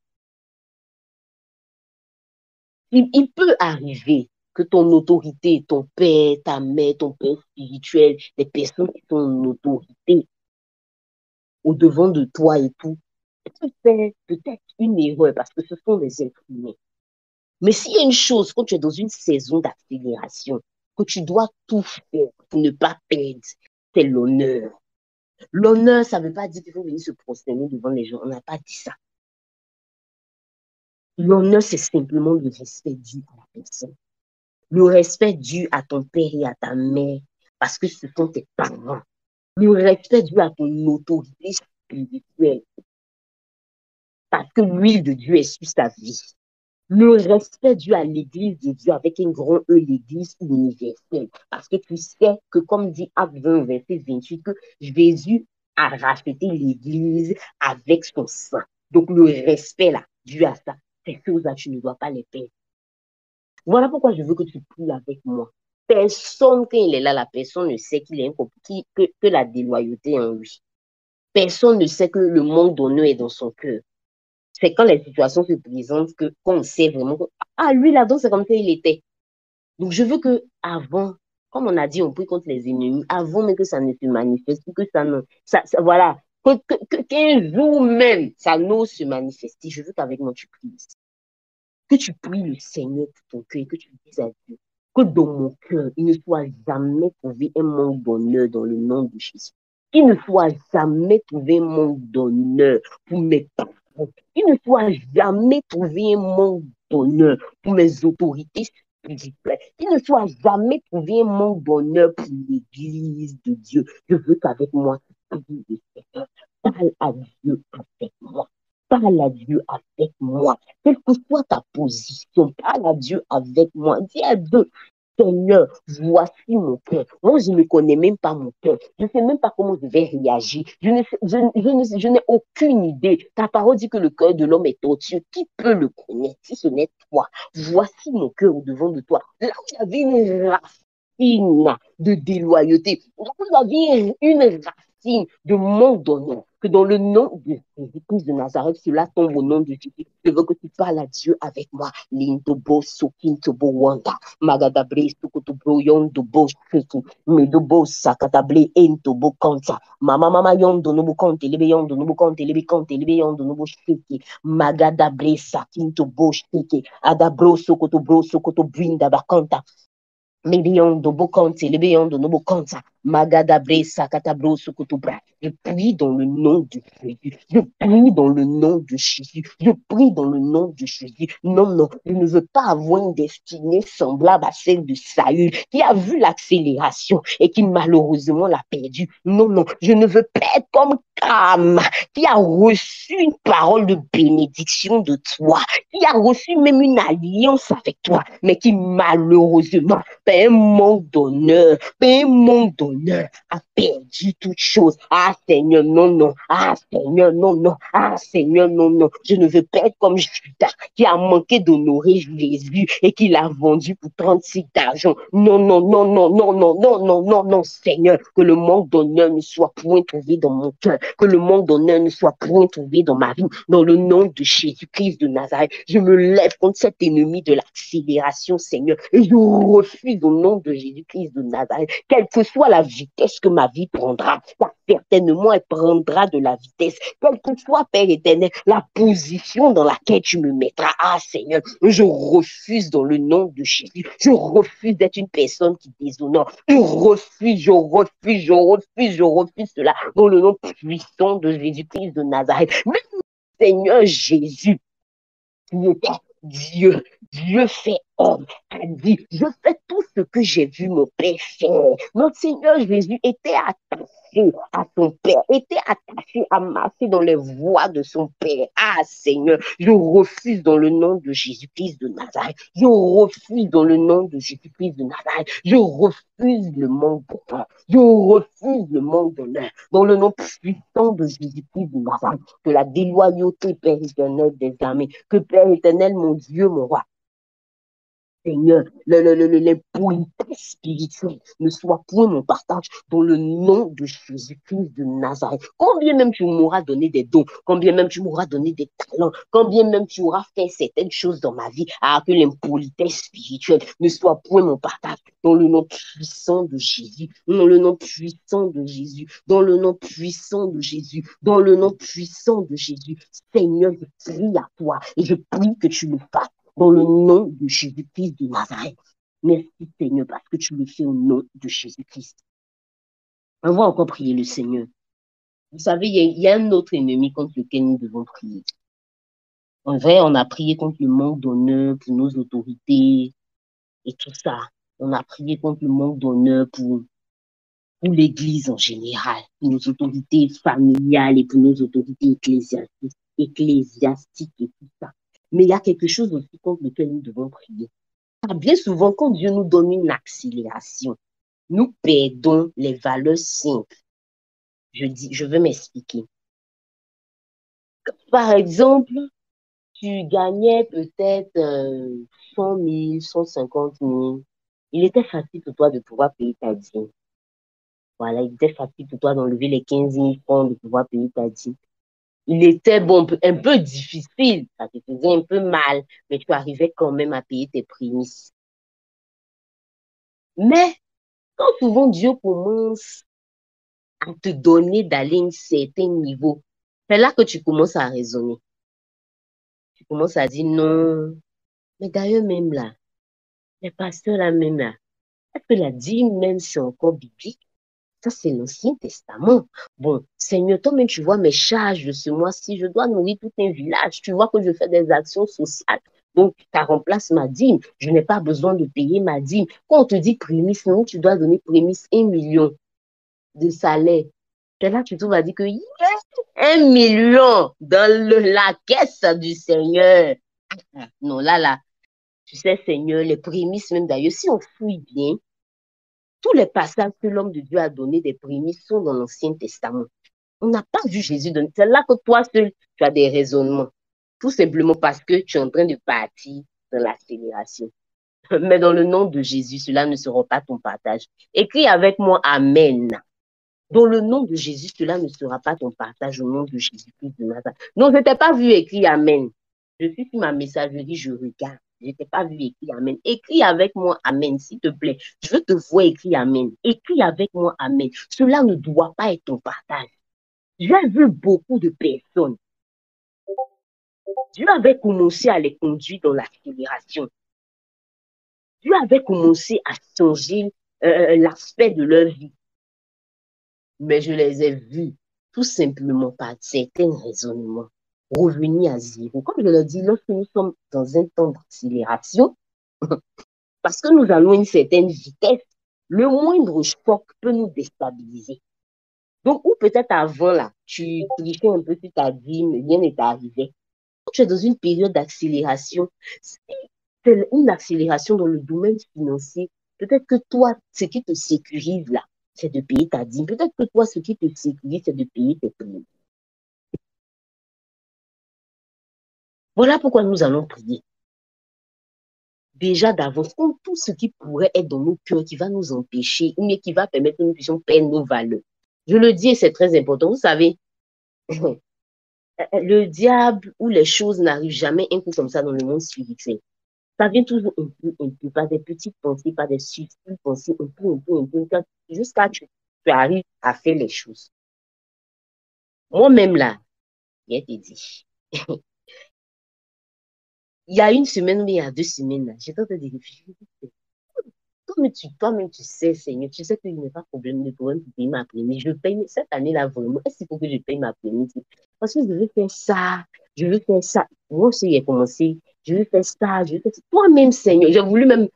Il peut arriver que ton autorité, ton père, ta mère, ton père spirituel, les personnes qui sont en autorité au devant de toi et tout, peut faire peut-être une erreur parce que ce sont des êtres humains. Mais s'il y a une chose, quand tu es dans une saison d'accélération, que tu dois tout faire pour ne pas perdre, c'est l'honneur. L'honneur, ça ne veut pas dire qu'il faut venir se prosterner devant les gens. On n'a pas dit ça. L'honneur, c'est simplement le respect dû à la personne. Le respect dû à ton père et à ta mère, parce que ce sont tes parents. Le respect dû à ton autorité spirituelle, parce que l'huile de Dieu est sur sa vie. Le respect dû à l'Église de Dieu avec un grand E, l'Église universelle. Parce que tu sais que, comme dit Acte 20, verset 28, que Jésus a racheté l'Église avec son sang. Donc, le respect là, dû à ça, ces choses-là, tu ne dois pas les perdre. Voilà pourquoi je veux que tu pries avec moi. Personne, quand il est là, la personne ne sait qu'il est que la déloyauté est en lui. Personne ne sait que le manque d'honneur est dans son cœur. C'est quand les situations se présentent qu'on sait vraiment que, ah, lui là-dedans, c'est comme ça il était. Donc, je veux que avant, comme on a dit, on prie contre les ennemis, avant même que ça ne se manifeste, que voilà, qu'un jour même, ça n'ose se manifester. Je veux qu'avec moi, tu pries. Que tu pries le Seigneur pour ton cœur et que tu dises à Dieu que dans mon cœur, il ne soit jamais trouvé un manque d'honneur dans le nom de Jésus. Qu'il ne soit jamais trouvé un manque d'honneur pour mes parents. Qu'il ne soit jamais trouvé un manque d'honneur pour mes autorités spirituelles. Qu'il ne soit jamais trouvé un manque d'honneur pour l'Église de Dieu. Je veux qu'avec moi, tu pries le Seigneur. Parle à Dieu avec moi. Parle à Dieu avec moi. Quelle que soit ta position, parle à Dieu avec moi. Dis à Dieu, Seigneur, voici mon cœur. Moi, je ne connais même pas mon cœur. Je ne sais même pas comment je vais réagir. Je n'ai aucune idée. Ta parole dit que le cœur de l'homme est tortueux. Qui peut le connaître si ce n'est toi? Voici mon cœur au devant de toi. Là où il y avait une racine de déloyauté, là où il y avait une racine de manque d'honneur, que dans le nom de Jésus-Christ de Nazareth, cela tombe au nom de Jésus. Je veux que tu parles à Dieu avec moi. Lindobo sokintobo wanda. Magadabre sukutubo yondobo shiku. Medobo sakatable entobo kanta. Mama yondo nobo konte lebe yondo nobo konte lebe yondo nobo shiki. Magadabre sakintobo shiki. Adabro sokoto brinda bakanta. Million de Bokante, les béons de Nobokanta, Magadabre, Sakatabro, Sokotobra. Je prie dans le nom de Jésus. Je prie dans le nom de Jésus. Je prie dans le nom de Jésus. Non, non, je ne veux pas avoir une destinée semblable à celle de Saül, qui a vu l'accélération et qui malheureusement l'a perdu. Non, non, je ne veux pas être comme Cam, qui a reçu une parole de bénédiction de toi, qui a reçu même une alliance avec toi, mais qui malheureusement un manque d'honneur, a perdu toute chose, a Ah, Seigneur, non, non. Ah, Seigneur, non, non. Ah, Seigneur, non, non. Je ne veux pas être comme Judas qui a manqué d'honorer Jésus et qui l'a vendu pour 36 d'argent. Non, non, non, non, non, non, non, non, non, non, Seigneur, que le manque d'honneur ne soit point trouvé dans mon cœur, que le manque d'honneur ne soit point trouvé dans ma vie. Dans le nom de Jésus-Christ de Nazareth, je me lève contre cet ennemi de l'accélération, Seigneur, et je refuse au nom de Jésus-Christ de Nazareth, quelle que soit la vitesse que ma vie prendra, car certainement elle prendra de la vitesse, quelle que soit, Père éternel, la position dans laquelle tu me mettras. Ah, Seigneur, je refuse dans le nom de Jésus, je refuse d'être une personne qui déshonore, je refuse cela dans le nom puissant de Jésus-Christ de Nazareth. Mais Seigneur Jésus, qui était Dieu, Dieu fait homme, a dit, je fais tout ce que j'ai vu mon Père faire. Notre Seigneur Jésus était attaché à son Père, était attaché à marcher dans les voies de son Père. Ah Seigneur, je refuse dans le nom de Jésus-Christ de Nazareth, je refuse dans le nom de Jésus-Christ de Nazareth, je refuse le manque de pain, je refuse le manque d'honneur, dans le nom puissant de Jésus-Christ de Nazareth, que la déloyauté, Père éternel des armées, que Père éternel, mon Dieu, mon roi, Seigneur, les politesses spirituelles ne soient point mon partage dans le nom de Jésus-Christ de Nazareth. Combien même tu m'auras donné des dons, combien même tu m'auras donné des talents, combien même tu auras fait certaines choses dans ma vie, à que l'impolitesse spirituelle ne soit point mon partage dans le nom puissant de Jésus, dans le nom puissant de Jésus, dans le nom puissant de Jésus, dans le nom puissant de Jésus. Seigneur, je prie à toi et je prie que tu le fasses dans le nom de Jésus-Christ de Nazareth. Merci Seigneur parce que tu le fais au nom de Jésus-Christ. On va encore prier le Seigneur. Vous savez, il y a un autre ennemi contre lequel nous devons prier. En vrai, on a prié contre le manque d'honneur pour nos autorités et tout ça. On a prié contre le manque d'honneur pour l'Église en général, pour nos autorités familiales et pour nos autorités ecclésiastiques et tout ça. Mais il y a quelque chose aussi contre lequel nous devons prier. Car bien souvent, quand Dieu nous donne une accélération, nous perdons les valeurs simples. Je veux m'expliquer. Par exemple, tu gagnais peut-être 100 000, 150 000. Il était facile pour toi de pouvoir payer ta dîme. Voilà, il était facile pour toi d'enlever les 15 000 francs de pouvoir payer ta dîme. Il était bon, un peu difficile, ça te faisait un peu mal, mais tu arrivais quand même à payer tes prémices. Mais quand souvent Dieu commence à te donner d'aller à un certain niveau, c'est là que tu commences à raisonner. Tu commences à dire non, mais d'ailleurs même là, les pasteurs là même là, est-ce que la dîme même c'est encore biblique? Ça, c'est l'Ancien Testament. Bon, Seigneur, toi-même, tu vois mes charges de ce mois-ci. Je dois nourrir tout un village. Tu vois que je fais des actions sociales. Donc, ça remplace ma dîme. Je n'ai pas besoin de payer ma dîme. Quand on te dit prémisse, non, tu dois donner prémisse 1 million de salaire. C'est là que tu vas dire que yes, 1 million dans la caisse du Seigneur. Non, là, tu sais, Seigneur, les prémices, même d'ailleurs, si on fouille bien, tous les passages que l'homme de Dieu a donné des prémices sont dans l'Ancien Testament. On n'a pas vu Jésus donner. C'est là que toi seul, tu as des raisonnements. Tout simplement parce que tu es en train de partir dans l'accélération. Mais dans le nom de Jésus, cela ne sera pas ton partage. Écris avec moi Amen. Dans le nom de Jésus, cela ne sera pas ton partage au nom de Jésus-Christ de Nazareth. Non, je ne t'ai pas vu écrire Amen. Je suis sur ma messagerie, je regarde. Je ne t'ai pas vu écrire Amen. Écris avec moi Amen, s'il te plaît. Je te vois écrire Amen. Écris avec moi Amen. Cela ne doit pas être ton partage. J'ai vu beaucoup de personnes. Dieu avait commencé à les conduire dans l'accélération. Dieu avait commencé à changer l'aspect de leur vie. Mais je les ai vus tout simplement par certains raisonnements revenir à zéro. Comme je le dis, lorsque nous sommes dans un temps d'accélération, parce que nous allons à une certaine vitesse, le moindre choc peut nous déstabiliser. Donc, ou peut-être avant, là, tu trichais un peu sur ta vie, mais rien n'est arrivé. Quand tu es dans une période d'accélération, si c'est une accélération dans le domaine financier, peut-être que toi, ce qui te sécurise là, c'est de payer ta dîme. Peut-être que toi, ce qui te sécurise, c'est de payer tes prières. Voilà pourquoi nous allons prier. Déjà d'avance, contre tout ce qui pourrait être dans nos cœurs, qui va nous empêcher, ou qui va permettre que nous puissions perdre nos valeurs. Je le dis et c'est très important. Vous savez, le diable ou les choses n'arrivent jamais un coup comme ça dans le monde spirituel. Ça vient toujours un peu, pas des petites pensées, pas des subtiles pensées, un peu, jusqu'à ce que tu arrives à faire les choses. Moi-même, là, je te dit, il y a une semaine ou il y a 2 semaines, là, j'étais en train de réfléchir. Toi-même, tu sais, Seigneur, tu sais qu'il n'y a pas de problème pour payer ma prémisse. Je paye cette année-là vraiment. Est-ce qu'il faut que je paye ma prémisse? Parce que je veux faire ça, je veux faire ça. Moi aussi, j'ai commencé, je veux faire ça, je veux faire ça. Toi-même, Seigneur, j'ai voulu même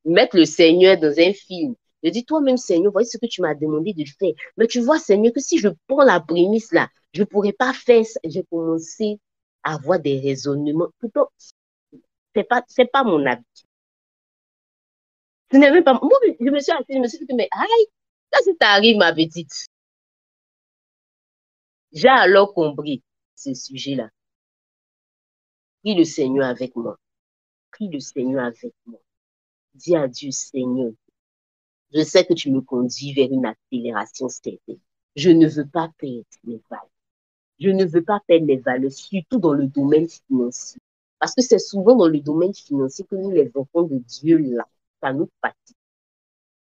mettre le Seigneur dans un film. Je dis, toi-même, Seigneur, voici ce que tu m'as demandé de faire. Mais tu vois, Seigneur, que si je prends la prémisse là, je ne pourrais pas faire ça. J'ai commencé à avoir des raisonnements. Plutôt, c'est pas mon avis. Ce n'est même pas. Moi, je me suis assise, je me suis dit, mais aïe, là, si t'arrives, ma petite. J'ai alors compris ce sujet-là. Prie le Seigneur avec moi. Prie le Seigneur avec moi. Dis à Dieu, Seigneur, je sais que tu me conduis vers une accélération certaine. Je ne veux pas perdre mes valeurs. Je ne veux pas perdre mes valeurs, surtout dans le domaine financier. Parce que c'est souvent dans le domaine financier que nous, les enfants de Dieu, là, ça nous fatigue.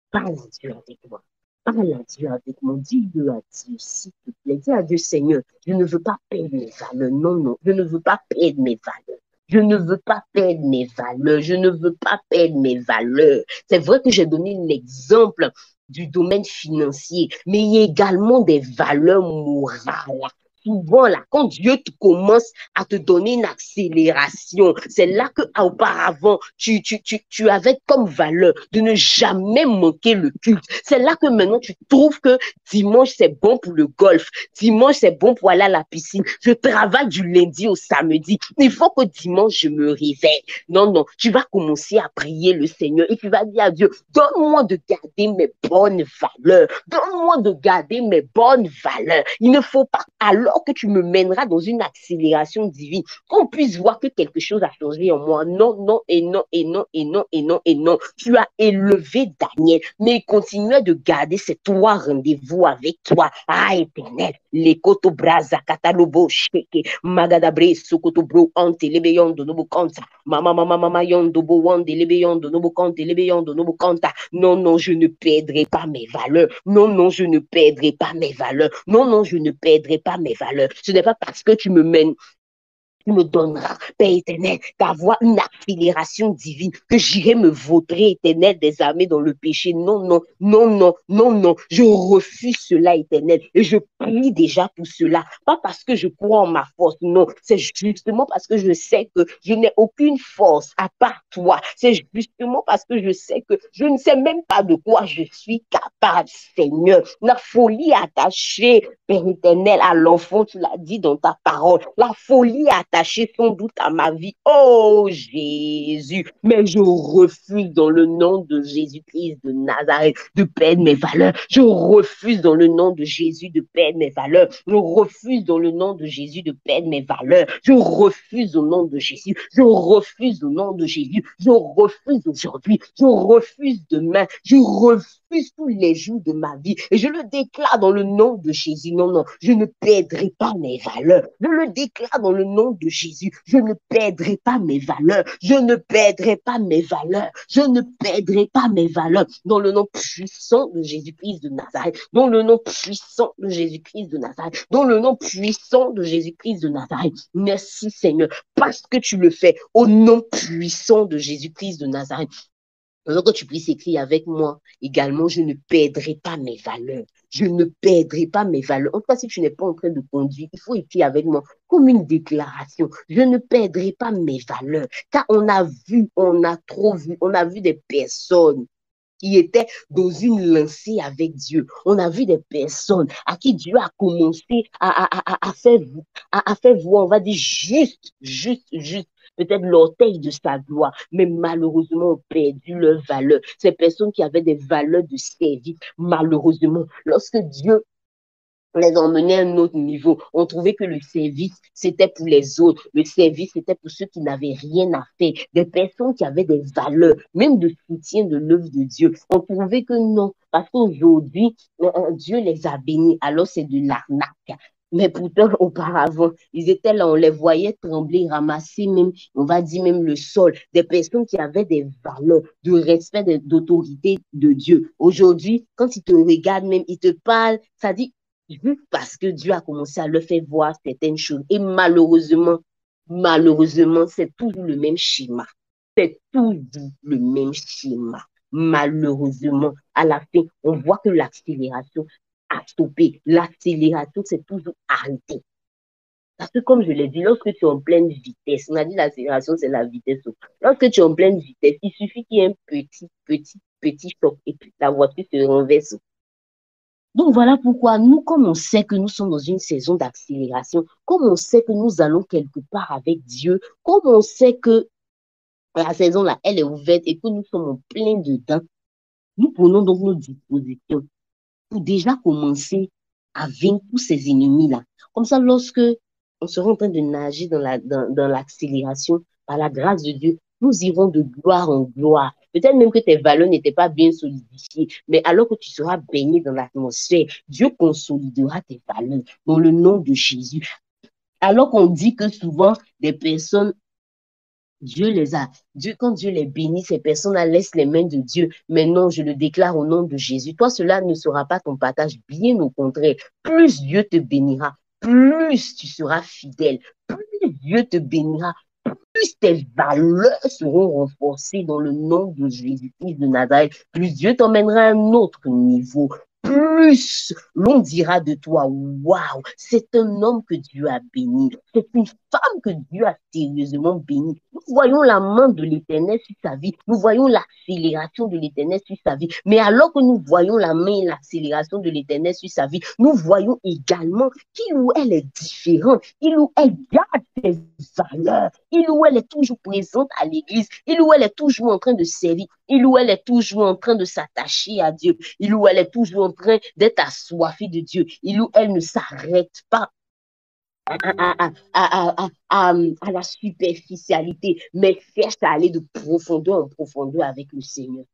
Parle à Dieu avec moi. Parle à Dieu avec moi. Dis-le à Dieu, s'il te plaît. Dis à Dieu, Seigneur, je ne veux pas perdre mes valeurs. Non, non, je ne veux pas perdre mes valeurs. Je ne veux pas perdre mes valeurs. Je ne veux pas perdre mes valeurs. C'est vrai que j'ai donné l'exemple du domaine financier, mais il y a également des valeurs morales. Souvent, là, quand Dieu te commence à te donner une accélération, c'est là que auparavant, tu avais comme valeur de ne jamais manquer le culte. C'est là que maintenant, tu trouves que dimanche, c'est bon pour le golf. Dimanche, c'est bon pour aller à la piscine. Je travaille du lundi au samedi. Il faut que dimanche, je me réveille. Non, non, tu vas commencer à prier le Seigneur et tu vas dire à Dieu, donne-moi de garder mes bonnes valeurs. Donne-moi de garder mes bonnes valeurs. Il ne faut pas, alors que tu me mèneras dans une accélération divine, qu'on puisse voir que quelque chose a changé en moi. Non, non, et non, et non, et non, et non, et non. Tu as élevé Daniel, mais il continuait de garder ces 3 rendez-vous avec toi. Ah, éternel, les koto braza katalobo sheke, magadabre, sokoto bro, ante, lebeyon, de nobo kanta, mama, yon, dobo, wande, lebeyon, de nobo kante, lebeyon, de nobo kanta. Non, non, je ne perdrai pas mes valeurs. Non, non, je ne perdrai pas mes valeurs. Non, non, je ne perdrai pas mes valeurs. Ce n'est pas parce que tu me mènes, tu me donneras, Père éternel, d'avoir une accélération divine, que j'irai me vautrer, éternel, des armées dans le péché. Non, non, non, non, non, non. Je refuse cela, éternel. Et je prie déjà pour cela. Pas parce que je crois en ma force, non. C'est justement parce que je sais que je n'ai aucune force à part toi. C'est justement parce que je sais que je ne sais même pas de quoi je suis capable, Seigneur. La folie attachée, Père éternel, à l'enfant, tu l'as dit dans ta parole. La folie attachée sans doute à ma vie. Oh Jésus, mais je refuse dans le nom de Jésus-Christ de Nazareth de perdre mes valeurs. Je refuse dans le nom de Jésus de perdre mes valeurs. Je refuse dans le nom de Jésus de perdre mes valeurs. Je refuse au nom de Jésus. Je refuse au nom de Jésus. Je refuse aujourd'hui. Je refuse demain. Je refuse tous les jours de ma vie. Et je le déclare dans le nom de Jésus. Non, non, je ne perdrai pas mes valeurs. Je le déclare dans le nom de Jésus. Je ne perdrai pas mes valeurs. Je ne perdrai pas mes valeurs. Je ne perdrai pas mes valeurs. Dans le nom puissant de Jésus-Christ de Nazareth. Dans le nom puissant de Jésus-Christ de Nazareth. Dans le nom puissant de Jésus-Christ de Nazareth. Merci Seigneur, parce que tu le fais au nom puissant de Jésus-Christ de Nazareth. Alors que tu puisses écrire avec moi également, je ne perdrai pas mes valeurs. Je ne perdrai pas mes valeurs. En tout cas, si tu n'es pas en train de conduire, il faut écrire avec moi comme une déclaration. Je ne perdrai pas mes valeurs. Car on a vu, on a trop vu, on a vu des personnes qui étaient dans une lancée avec Dieu. On a vu des personnes à qui Dieu a commencé à faire voir, on va dire, juste, peut-être l'orteil de sa gloire, mais malheureusement ont perdu leur valeur. Ces personnes qui avaient des valeurs de service, malheureusement, lorsque Dieu les emmener à un autre niveau. On trouvait que le service, c'était pour les autres. Le service, c'était pour ceux qui n'avaient rien à faire. Des personnes qui avaient des valeurs, même de soutien de l'œuvre de Dieu. On trouvait que non, parce qu'aujourd'hui, Dieu les a bénis. Alors, c'est de l'arnaque. Mais pourtant, auparavant, ils étaient là, on les voyait trembler, ramasser même, on va dire même le sol. Des personnes qui avaient des valeurs de respect, d'autorité de Dieu. Aujourd'hui, quand ils te regardent même, ils te parlent, ça dit, juste parce que Dieu a commencé à leur faire voir certaines choses. Et malheureusement, c'est toujours le même schéma. C'est toujours le même schéma. Malheureusement, à la fin, on voit que l'accélération a stoppé. L'accélération s'est toujours arrêtée. Parce que comme je l'ai dit, lorsque tu es en pleine vitesse, on a dit l'accélération, c'est la vitesse. Lorsque tu es en pleine vitesse, il suffit qu'il y ait un petit choc et puis la voiture se renverse. Donc voilà pourquoi nous, comme on sait que nous sommes dans une saison d'accélération, comme on sait que nous allons quelque part avec Dieu, comme on sait que la saison là, elle est ouverte et que nous sommes en plein dedans, nous prenons donc nos dispositions pour déjà commencer à vaincre tous ces ennemis-là. Comme ça, lorsque on sera en train de nager dans l'accélération, par la grâce de Dieu, nous irons de gloire en gloire. Peut-être même que tes valeurs n'étaient pas bien solidifiées, mais alors que tu seras baigné dans l'atmosphère, Dieu consolidera tes valeurs dans le nom de Jésus. Alors qu'on dit que souvent, des personnes quand Dieu les bénit, ces personnes-là laissent les mains de Dieu. Mais non, je le déclare au nom de Jésus. Toi, cela ne sera pas ton partage, bien au contraire. Plus Dieu te bénira, plus tu seras fidèle, plus Dieu te bénira, plus tes valeurs seront renforcées dans le nom de Jésus-Christ de Nazareth, plus Dieu t'emmènera à un autre niveau. Plus l'on dira de toi, waouh, c'est un homme que Dieu a béni, c'est une femme que Dieu a sérieusement béni. Nous voyons la main de l'Éternel sur sa vie, nous voyons l'accélération de l'Éternel sur sa vie. Mais alors que nous voyons la main et l'accélération de l'Éternel sur sa vie, nous voyons également qu'il ou elle est différente, il ou elle garde ses valeurs, il ou elle est toujours présente à l'église, il ou elle est toujours en train de servir, il ou elle est toujours en train de s'attacher à Dieu, il ou elle est toujours en train d'être assoiffée de Dieu, il ou elle ne s'arrête pas à la superficialité, mais cherche à aller de profondeur en profondeur avec le Seigneur.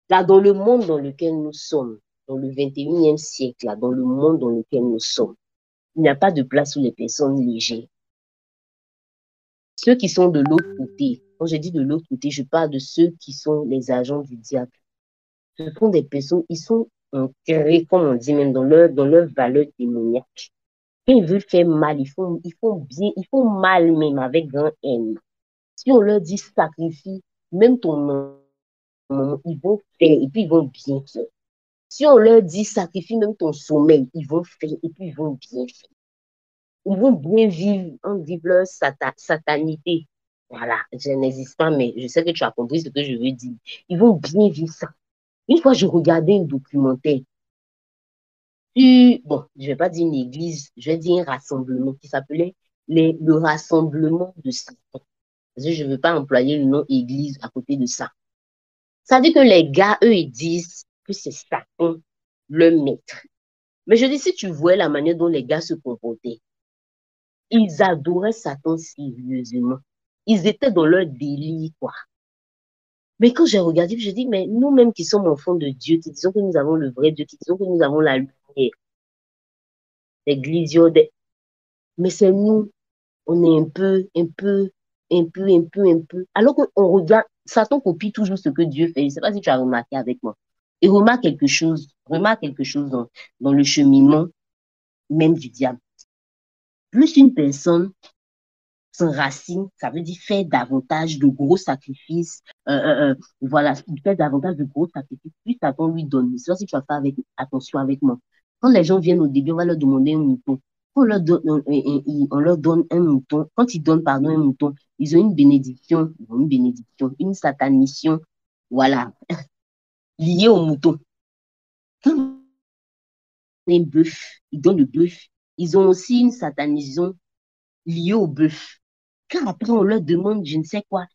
Là, dans le monde dans lequel nous sommes, dans le 21e siècle, là, dans le monde dans lequel nous sommes, il n'y a pas de place pour les personnes légères. Ceux qui sont de l'autre côté, quand je dis de l'autre côté, je parle de ceux qui sont les agents du diable. Ce sont des personnes, ils sont ancrés, comme on dit même, dans leur valeur démoniaque. Quand ils veulent faire mal, ils font bien, ils font mal même avec grand N. Si on leur dit sacrifie, même ton nom, ils vont faire et puis ils vont bien faire. Si on leur dit sacrifie même ton sommeil, ils vont faire et puis ils vont bien faire. Ils vont bien vivre, leur satanité. Voilà, je n'existe pas, mais je sais que tu as compris ce que je veux dire. Ils vont bien vivre ça. Une fois, je regardais un documentaire. Bon, je ne vais pas dire une église, je vais dire un rassemblement qui s'appelait le rassemblement de Satan. Parce que je ne veux pas employer le nom église à côté de ça. Ça dit que les gars, eux, ils disent que c'est Satan le maître. Mais je dis, si tu vois la manière dont les gars se comportaient, ils adoraient Satan sérieusement. Ils étaient dans leur délire, quoi. Mais quand j'ai regardé, je dis, mais nous-mêmes qui sommes enfants de Dieu, qui disons que nous avons le vrai Dieu, qui disons que nous avons la lumière, l'église, mais c'est nous, on est un peu. Alors qu'on regarde, Satan copie toujours ce que Dieu fait. Je ne sais pas si tu as remarqué avec moi. Et remarque quelque chose dans le cheminement même du diable. Plus une personne s'enracine, ça veut dire faire davantage de gros sacrifices, voilà, faire davantage de gros sacrifices, plus Satan lui donne. Je sais pas si tu vas faire attention avec moi. Quand les gens viennent au début, on va leur demander un mouton. On leur donne un mouton. Quand ils donnent, pardon, un mouton, ils ont une bénédiction, une satanisation. Voilà. lié au mouton. Quand un bœuf, ils donnent le bœuf. Ils ont aussi une satanisation liée au bœuf. Quand après on leur demande je ne sais quoi,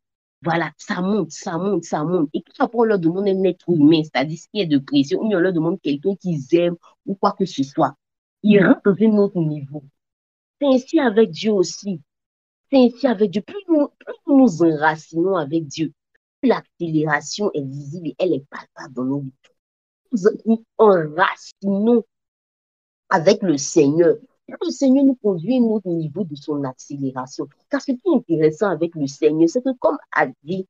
voilà, ça monte, ça monte, ça monte. Et quand après on leur demande un être humain, c'est-à-dire ce qui est de précieux, ou bien on leur demande quelqu'un qu'ils aiment ou quoi que ce soit, ils rentrent dans un autre niveau. C'est ainsi avec Dieu aussi. C'est ainsi avec Dieu. Plus nous nous enracinons avec Dieu, plus l'accélération est visible et elle est palpable dans nos vies. Plus nous enracinons avec le Seigneur. Le Seigneur nous conduit à un autre niveau de son accélération. Car ce qui est intéressant avec le Seigneur, c'est que comme a dit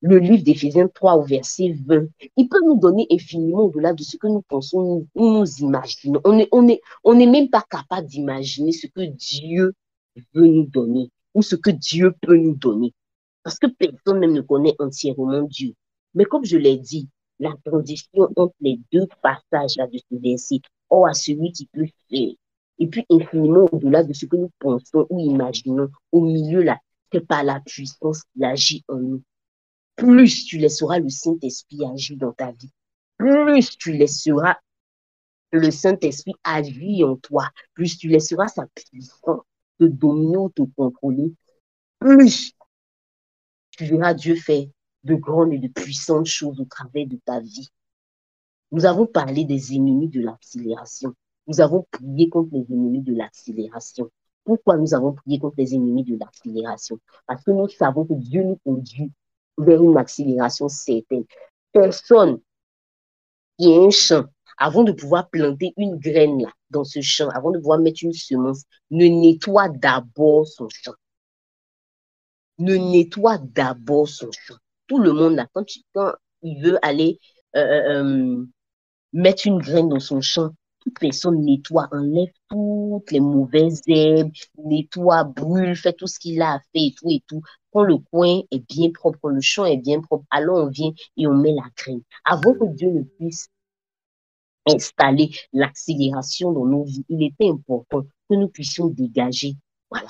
le livre d'Éphésiens 3 au verset 20, il peut nous donner infiniment au-delà de ce que nous pensons, nous imaginons. On n'est même pas capable d'imaginer ce que Dieu veut nous donner ou ce que Dieu peut nous donner. Parce que personne même ne connaît entièrement Dieu. Mais comme je l'ai dit, la transition entre les deux passages là de ce verset, or à celui qui peut faire, et puis infiniment au-delà de ce que nous pensons ou imaginons, au milieu là, c'est par la puissance qui agit en nous. Plus tu laisseras le Saint-Esprit agir dans ta vie, plus tu laisseras le Saint-Esprit agir en toi, plus tu laisseras sa puissance te dominer ou te contrôler, plus tu verras Dieu faire de grandes et de puissantes choses au travers de ta vie. Nous avons parlé des ennemis de l'accélération. Nous avons prié contre les ennemis de l'accélération. Pourquoi nous avons prié contre les ennemis de l'accélération? Parce que nous savons que Dieu nous conduit vers une accélération certaine. Personne qui a un champ, avant de pouvoir planter une graine là, dans ce champ, avant de pouvoir mettre une semence, ne nettoie d'abord son champ. Ne nettoie d'abord son champ. Tout le monde là, quand il veut aller mettre une graine dans son champ, toute personne nettoie, enlève toutes les mauvaises herbes, nettoie, brûle, fait tout ce qu'il a à faire et tout et tout. Quand le coin est bien propre, quand le champ est bien propre, alors on vient et on met la graine. Avant que Dieu ne puisse installer l'accélération dans nos vies, il était important que nous puissions dégager, voilà,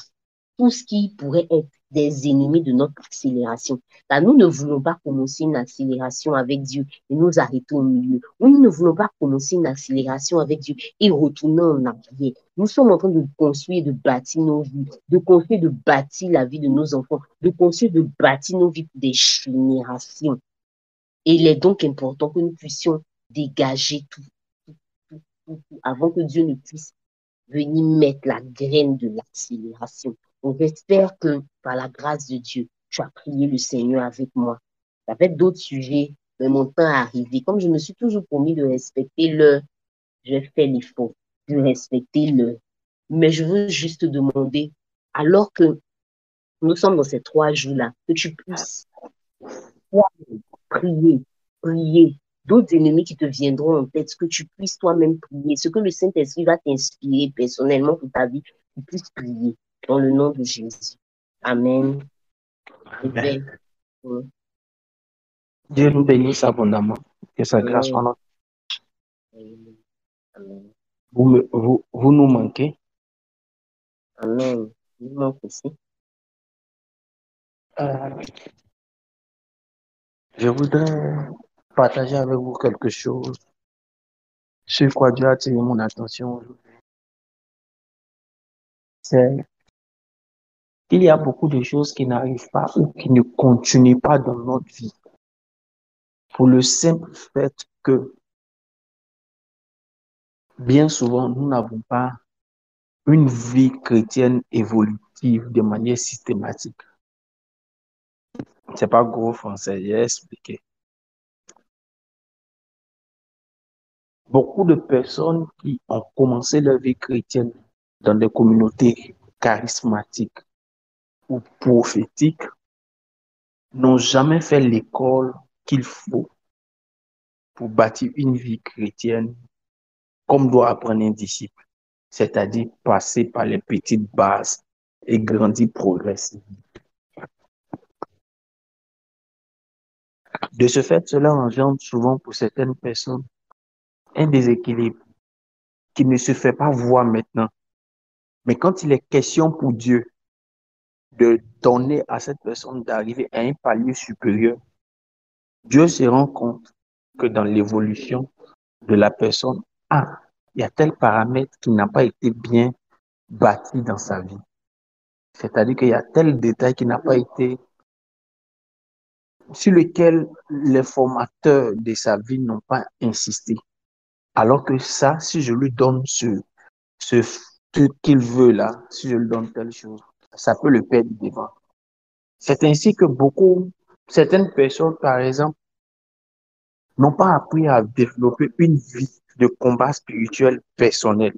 tout ce qui pourrait être des ennemis de notre accélération. Car nous ne voulons pas commencer une accélération avec Dieu et nous arrêter au milieu. Nous ne voulons pas commencer une accélération avec Dieu et retourner en arrière. Nous sommes en train de construire, de bâtir nos vies, de construire, de bâtir la vie de nos enfants, de construire, de bâtir nos vies pour des générations. Et il est donc important que nous puissions dégager tout, avant que Dieu ne puisse venir mettre la graine de l'accélération. Donc, j'espère que par la grâce de Dieu, tu as prié le Seigneur avec moi. Ça fait d'autres sujets, mais mon temps est arrivé. Comme je me suis toujours promis de respecter l'heure, je fais l'effort de respecter l'heure. Mais je veux juste demander, alors que nous sommes dans ces 3 jours-là, que tu puisses prier, prier. D'autres ennemis qui te viendront en tête, que tu puisses toi-même prier, ce que le Saint-Esprit va t'inspirer personnellement pour ta vie, tu puisses prier dans le nom de Jésus. Amen. Amen. Dieu nous bénisse abondamment. Que sa grâce soit notre. Amen. Vous nous manquez. Amen. Il manque aussi. Je voudrais partager avec vous quelque chose sur quoi Dieu a attiré mon attention aujourd'hui. C'est qu'il y a beaucoup de choses qui n'arrivent pas ou qui ne continuent pas dans notre vie. Pour le simple fait que bien souvent, nous n'avons pas une vie chrétienne évolutive de manière systématique. C'est pas gros français, j'ai expliqué. Beaucoup de personnes qui ont commencé leur vie chrétienne dans des communautés charismatiques ou prophétiques n'ont jamais fait l'école qu'il faut pour bâtir une vie chrétienne comme doit apprendre un disciple, c'est-à-dire passer par les petites bases et grandir progressivement. De ce fait, cela engendre souvent pour certaines personnes un déséquilibre qui ne se fait pas voir maintenant. Mais quand il est question pour Dieu de donner à cette personne d'arriver à un palier supérieur, Dieu se rend compte que dans l'évolution de la personne, ah, il y a tel paramètre qui n'a pas été bien bâti dans sa vie. C'est-à-dire qu'il y a tel détail qui n'a pas été, sur lequel les formateurs de sa vie n'ont pas insisté. Alors que ça, si je lui donne ce truc qu'il veut là, si je lui donne telle chose, ça peut le perdre devant. C'est ainsi que certaines personnes, par exemple, n'ont pas appris à développer une vie de combat spirituel personnel.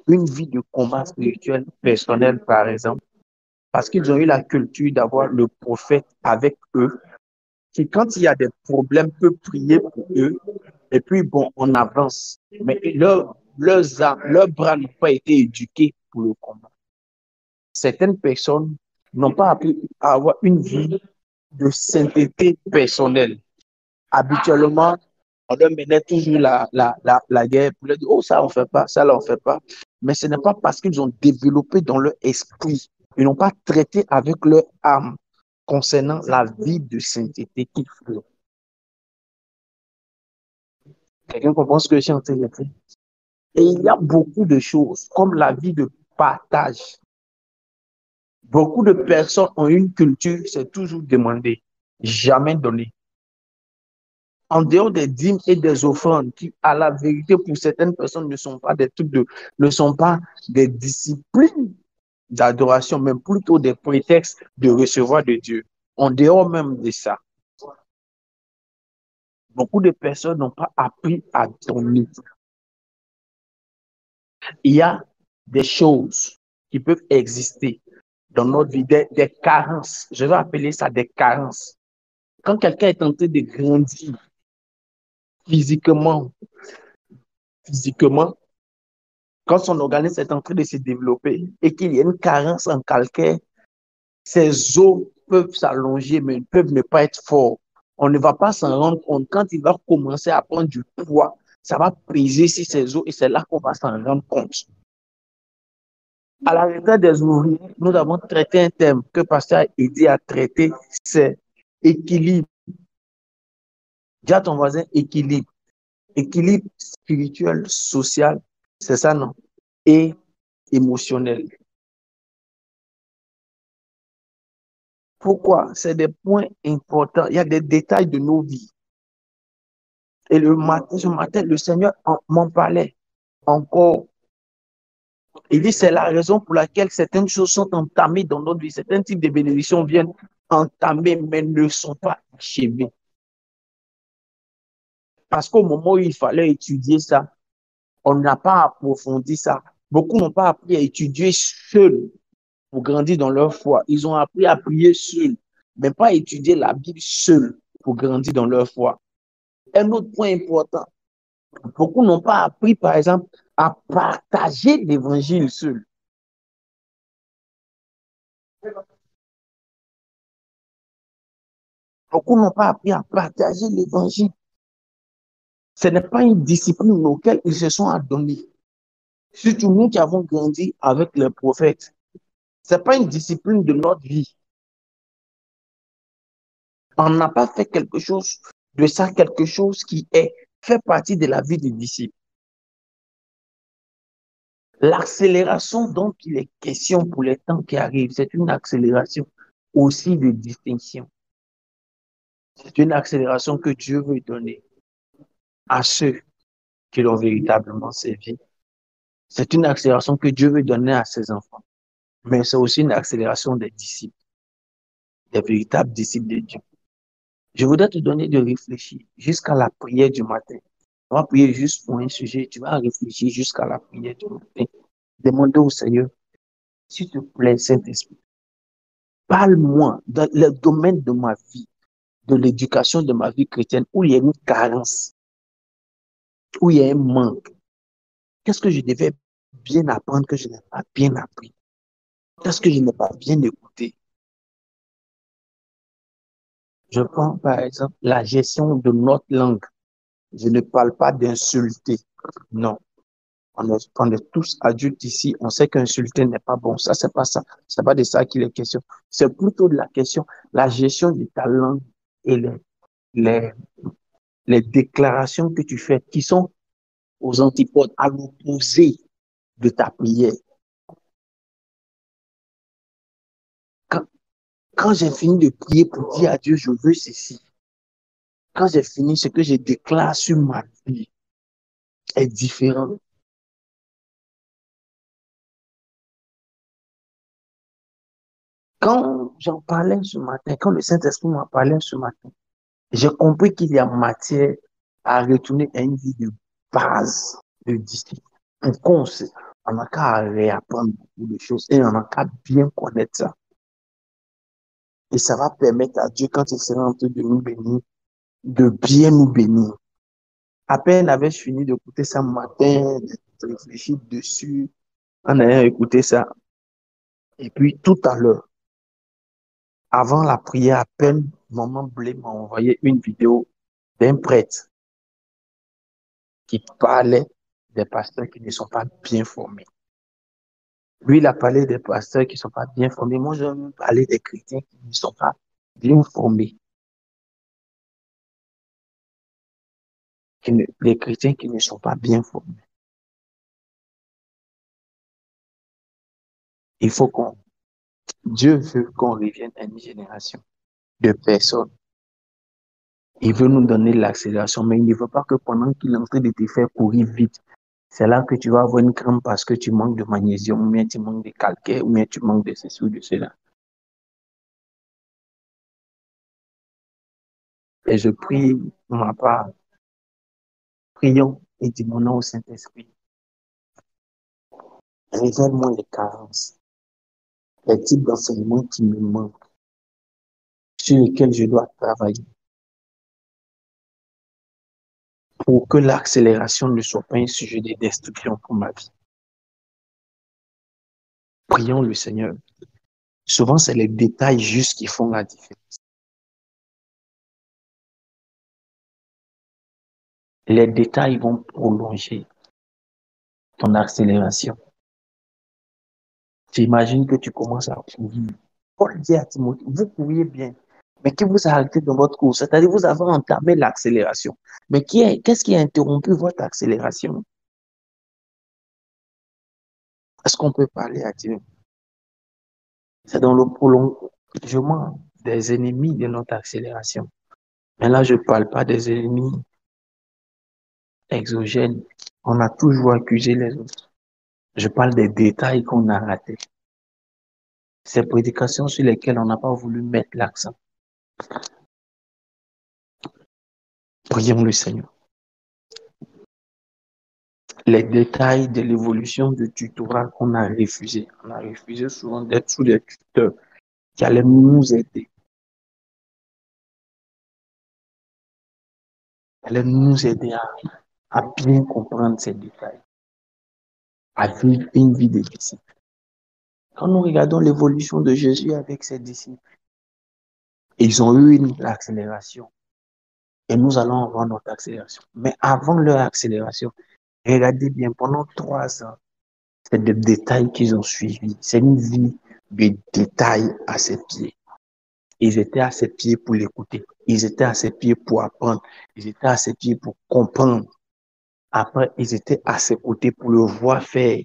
Une vie de combat spirituel personnel, par exemple, parce qu'ils ont eu la culture d'avoir le prophète avec eux, qui, quand il y a des problèmes, peut prier pour eux, et puis, bon, on avance. Mais leurs bras n'ont pas été éduqués pour le combat. Certaines personnes n'ont pas appris à avoir une vie de sainteté personnelle. Habituellement, on leur menait toujours la guerre pour leur dire, oh, ça, on ne fait pas, ça, là, on ne fait pas. Mais ce n'est pas parce qu'ils ont développé dans leur esprit, ils n'ont pas traité avec leur âme concernant la vie de sainteté qu'ils font. Quelqu'un comprend ce que je suis en train de dire? Et il y a beaucoup de choses, comme la vie de partage. Beaucoup de personnes ont une culture, c'est toujours demander, jamais donner. En dehors des dîmes et des offrandes, qui, à la vérité, pour certaines personnes, ne sont pas ne sont pas des disciplines d'adoration, mais plutôt des prétextes de recevoir de Dieu. En dehors même de ça, beaucoup de personnes n'ont pas appris à donner. Il y a des choses qui peuvent exister dans notre vie, des carences. Je vais appeler ça des carences. Quand quelqu'un est en train de grandir physiquement, physiquement, quand son organisme est en train de se développer et qu'il y a une carence en calcaire, ses os peuvent s'allonger, mais ils peuvent ne pas être forts. On ne va pas s'en rendre compte. Quand il va commencer à prendre du poids, ça va peser sur ses os et c'est là qu'on va s'en rendre compte. À la retraite des ouvriers, nous avons traité un thème que Pasteur a aidé à traiter, c'est équilibre. Dis à ton voisin équilibre. Équilibre spirituel, social, c'est ça, non? Et émotionnel. Pourquoi? C'est des points importants. Il y a des détails de nos vies. Et ce matin, le Seigneur m'en parlait encore. Il dit, c'est la raison pour laquelle certaines choses sont entamées dans notre vie. Certains types de bénédictions viennent entamer, mais ne sont pas achevées. Parce qu'au moment où il fallait étudier ça, on n'a pas approfondi ça. Beaucoup n'ont pas appris à étudier seuls pour grandir dans leur foi. Ils ont appris à prier seuls, mais pas à étudier la Bible seuls pour grandir dans leur foi. Un autre point important, beaucoup n'ont pas appris, par exemple, à partager l'évangile seul. Beaucoup n'ont pas appris à partager l'évangile. Ce n'est pas une discipline auquel ils se sont adonnés. Surtout nous qui avons grandi avec les prophètes. Ce n'est pas une discipline de notre vie. On n'a pas fait quelque chose de ça, quelque chose qui fait partie de la vie des disciples. L'accélération dont il est question pour les temps qui arrivent, c'est une accélération aussi de distinction. C'est une accélération que Dieu veut donner à ceux qui l'ont véritablement servi. C'est une accélération que Dieu veut donner à ses enfants. Mais c'est aussi une accélération des disciples, des véritables disciples de Dieu. Je voudrais te donner de réfléchir jusqu'à la prière du matin. On va prier juste pour un sujet, tu vas réfléchir jusqu'à la prière du matin. Demandez au Seigneur, s'il te plaît, Saint-Esprit, parle-moi dans le domaine de ma vie, de l'éducation de ma vie chrétienne, où il y a une carence, où il y a un manque. Qu'est-ce que je devais bien apprendre que je n'ai pas bien appris? Qu'est-ce que je n'ai pas bien écouté? Je prends par exemple la gestion de notre langue. Je ne parle pas d'insulter. Non. On est tous adultes ici. On sait qu'insulter n'est pas bon. Ça, c'est pas ça. C'est pas de ça qu'il est question. C'est plutôt de la question, la gestion de ta langue et les, les déclarations que tu fais qui sont aux antipodes, à l'opposé de ta prière. Quand, quand j'ai fini de prier pour dire à Dieu, je veux ceci, quand j'ai fini, ce que je déclare sur ma vie est différent. Quand j'en parlais ce matin, quand le Saint-Esprit m'en parlait ce matin, j'ai compris qu'il y a matière à retourner à une vie de base de discipline. Pourquoi on n'a qu'à réapprendre beaucoup de choses et on n'a qu'à bien connaître ça. Et ça va permettre à Dieu, quand il sera en train de nous bénir, de bien nous bénir. À peine avais-je fini d'écouter ça matin, de réfléchir dessus, en ayant écouté ça. Et puis tout à l'heure, avant la prière, à peine, Maman Blé m'a envoyé une vidéo d'un prêtre qui parlait des pasteurs qui ne sont pas bien formés. Lui, il a parlé des pasteurs qui ne sont pas bien formés. Moi, je vais parler des chrétiens qui ne sont pas bien formés. Les chrétiens qui ne sont pas bien formés. Il faut qu'on, Dieu veut qu'on revienne à une génération de personnes. Il veut nous donner l'accélération, mais il ne veut pas que pendant qu'il est en train de te faire courir vite, c'est là que tu vas avoir une crampe parce que tu manques de magnésium, ou bien tu manques de calcaire, ou bien tu manques de ceci ou de cela. Et je prie pour ma part, prions et demandons au Saint-Esprit, révèle-moi les carences, les types d'enseignements qui me manquent, sur lesquels je dois travailler, pour que l'accélération ne soit pas un sujet de destruction pour ma vie. Prions le Seigneur. Souvent, c'est les détails juste qui font la différence. Les détails vont prolonger ton accélération. Tu imagines que tu commences à courir. Paul dit à Timothée, vous couriez bien, mais qui vous a arrêté dans votre course? C'est-à-dire, vous avez entamé l'accélération. Mais qu'est-ce qui a interrompu votre accélération? Est-ce qu'on peut parler à Dieu? C'est dans le prolongement des ennemis de notre accélération. Mais là, je ne parle pas des ennemis exogènes. On a toujours accusé les autres. Je parle des détails qu'on a ratés. Ces prédications sur lesquelles on n'a pas voulu mettre l'accent. Prions le Seigneur. Les détails de l'évolution du tutorat qu'on a refusé. On a refusé souvent d'être sous les tuteurs qui allaient nous aider. Qui allaient nous aider à bien comprendre ces détails, à vivre une vie de disciple. Quand nous regardons l'évolution de Jésus avec ses disciples, ils ont eu l'accélération. Et nous allons avoir notre accélération. Mais avant leur accélération, regardez bien, pendant 3 ans, c'est des détails qu'ils ont suivis. C'est une vie de détails à ses pieds. Ils étaient à ses pieds pour l'écouter. Ils étaient à ses pieds pour apprendre. Ils étaient à ses pieds pour comprendre. Après, ils étaient à ses côtés pour le voir faire.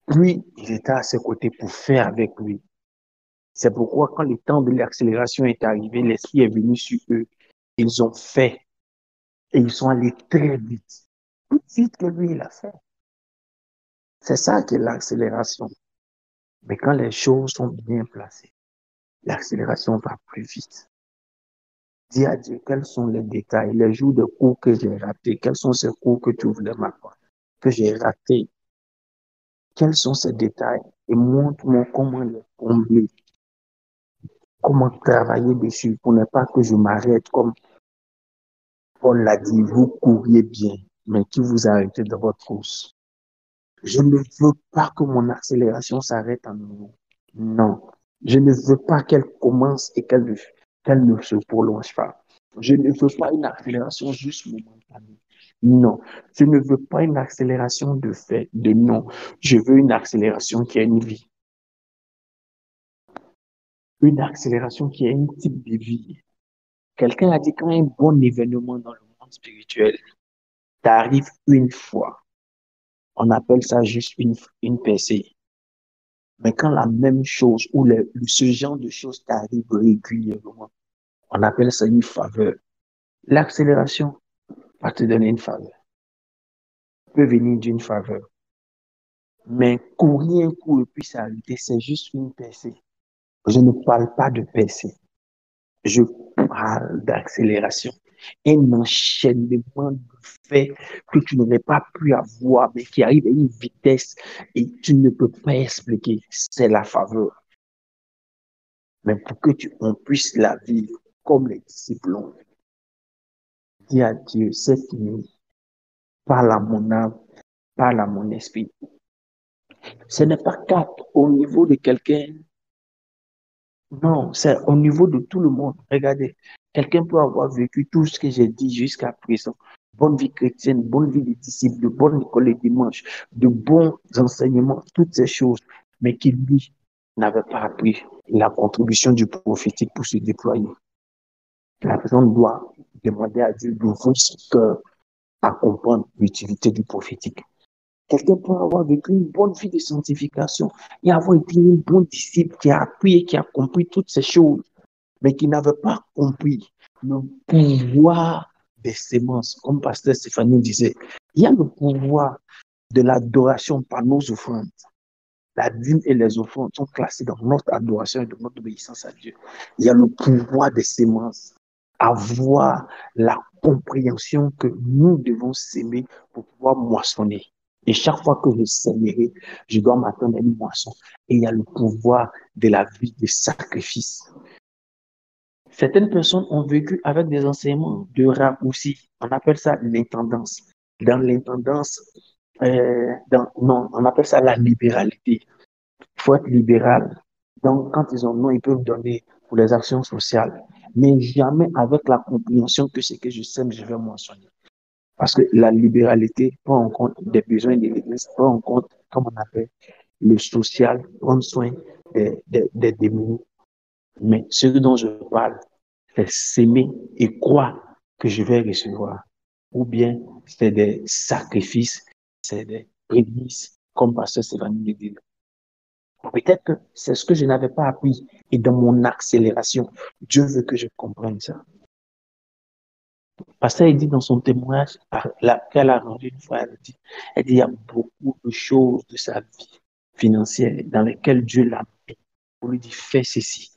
Lui, ils étaient à ses côtés pour faire avec lui. C'est pourquoi quand le temps de l'accélération est arrivé, l'Esprit est venu sur eux. Ils ont fait et ils sont allés très vite. Plus vite que lui, il a fait. C'est ça qui est l'accélération. Mais quand les choses sont bien placées, l'accélération va plus vite. Dis à Dieu quels sont les détails, les jours de cours que j'ai ratés, quels sont ces cours que tu voulais m'apprendre, que j'ai ratés, quels sont ces détails et montre-moi comment les combler, comment travailler dessus pour ne pas que je m'arrête comme Paul l'a dit, vous couriez bien, mais qui vous arrêtez dans votre course. Je ne veux pas que mon accélération s'arrête en nouveau. Non. Je ne veux pas qu'elle commence et qu'elle ne se prolonge pas. Je ne veux pas une accélération juste momentanée. Non. Je ne veux pas une accélération de fait, de non. Je veux une accélération qui a une vie. Une accélération qui a un type de vie. Quelqu'un a dit quand un bon événement dans le monde spirituel t'arrive une fois, on appelle ça juste une percée. Mais quand la même chose ou ce genre de choses t'arrive régulièrement, on appelle ça une faveur. L'accélération va te donner une faveur, peut venir d'une faveur. Mais courir un coup et puis s'arrêter, c'est juste une percée. Je ne parle pas de percée. Je parle d'accélération. Un enchaînement de faits que tu n'aurais pas pu avoir, mais qui arrive à une vitesse et tu ne peux pas expliquer. C'est la faveur. Mais pour que on puisse la vivre comme les disciples l'ont, dis à Dieu, cette nuit, parle à mon âme, parle à mon esprit. Ce n'est pas quatre au niveau de quelqu'un. Non, c'est au niveau de tout le monde. Regardez, quelqu'un peut avoir vécu tout ce que j'ai dit jusqu'à présent. Bonne vie chrétienne, bonne vie de disciples, de bonne école le dimanche, de bons enseignements, toutes ces choses, mais qui, lui, n'avait pas appris la contribution du prophétique pour se déployer. La personne doit demander à Dieu d'ouvrir son cœur à comprendre l'utilité du prophétique. Quelqu'un peut avoir vécu une bonne vie de sanctification et avoir été un bon disciple qui a appris et qui a compris toutes ces choses, mais qui n'avait pas compris le pouvoir des sémences. Comme Pasteur Stéphanie disait, il y a le pouvoir de l'adoration par nos offrandes. La dîme et les offrandes sont classées dans notre adoration et dans notre obéissance à Dieu. Il y a le pouvoir des sémences. Avoir la compréhension que nous devons s'aimer pour pouvoir moissonner. Et chaque fois que je sèmerai, je dois m'attendre à une moisson. Et il y a le pouvoir de la vie de sacrifice. Certaines personnes ont vécu avec des enseignements de raccourci. On appelle ça l'intendance. Dans l'intendance, non, on appelle ça la libéralité. Il faut être libéral. Donc, quand ils ont non, ils peuvent donner pour les actions sociales, mais jamais avec la compréhension que ce que je sème, je vais moissonner. Parce que la libéralité prend en compte des besoins de l'Église, prend en compte, comme on appelle, le social, prendre soin des démunis. Mais ce dont je parle, c'est s'aimer et croire que je vais recevoir. Ou bien c'est des sacrifices, c'est des prémices, comme Pasteur Stéphanie le dit. Peut-être que c'est ce que je n'avais pas appris. Et dans mon accélération, Dieu veut que je comprenne ça. Pasteur, il dit dans son témoignage qu'elle a rendu une fois, elle dit, il y a beaucoup de choses de sa vie financière dans lesquelles Dieu l'a mis. On lui dit, fais ceci,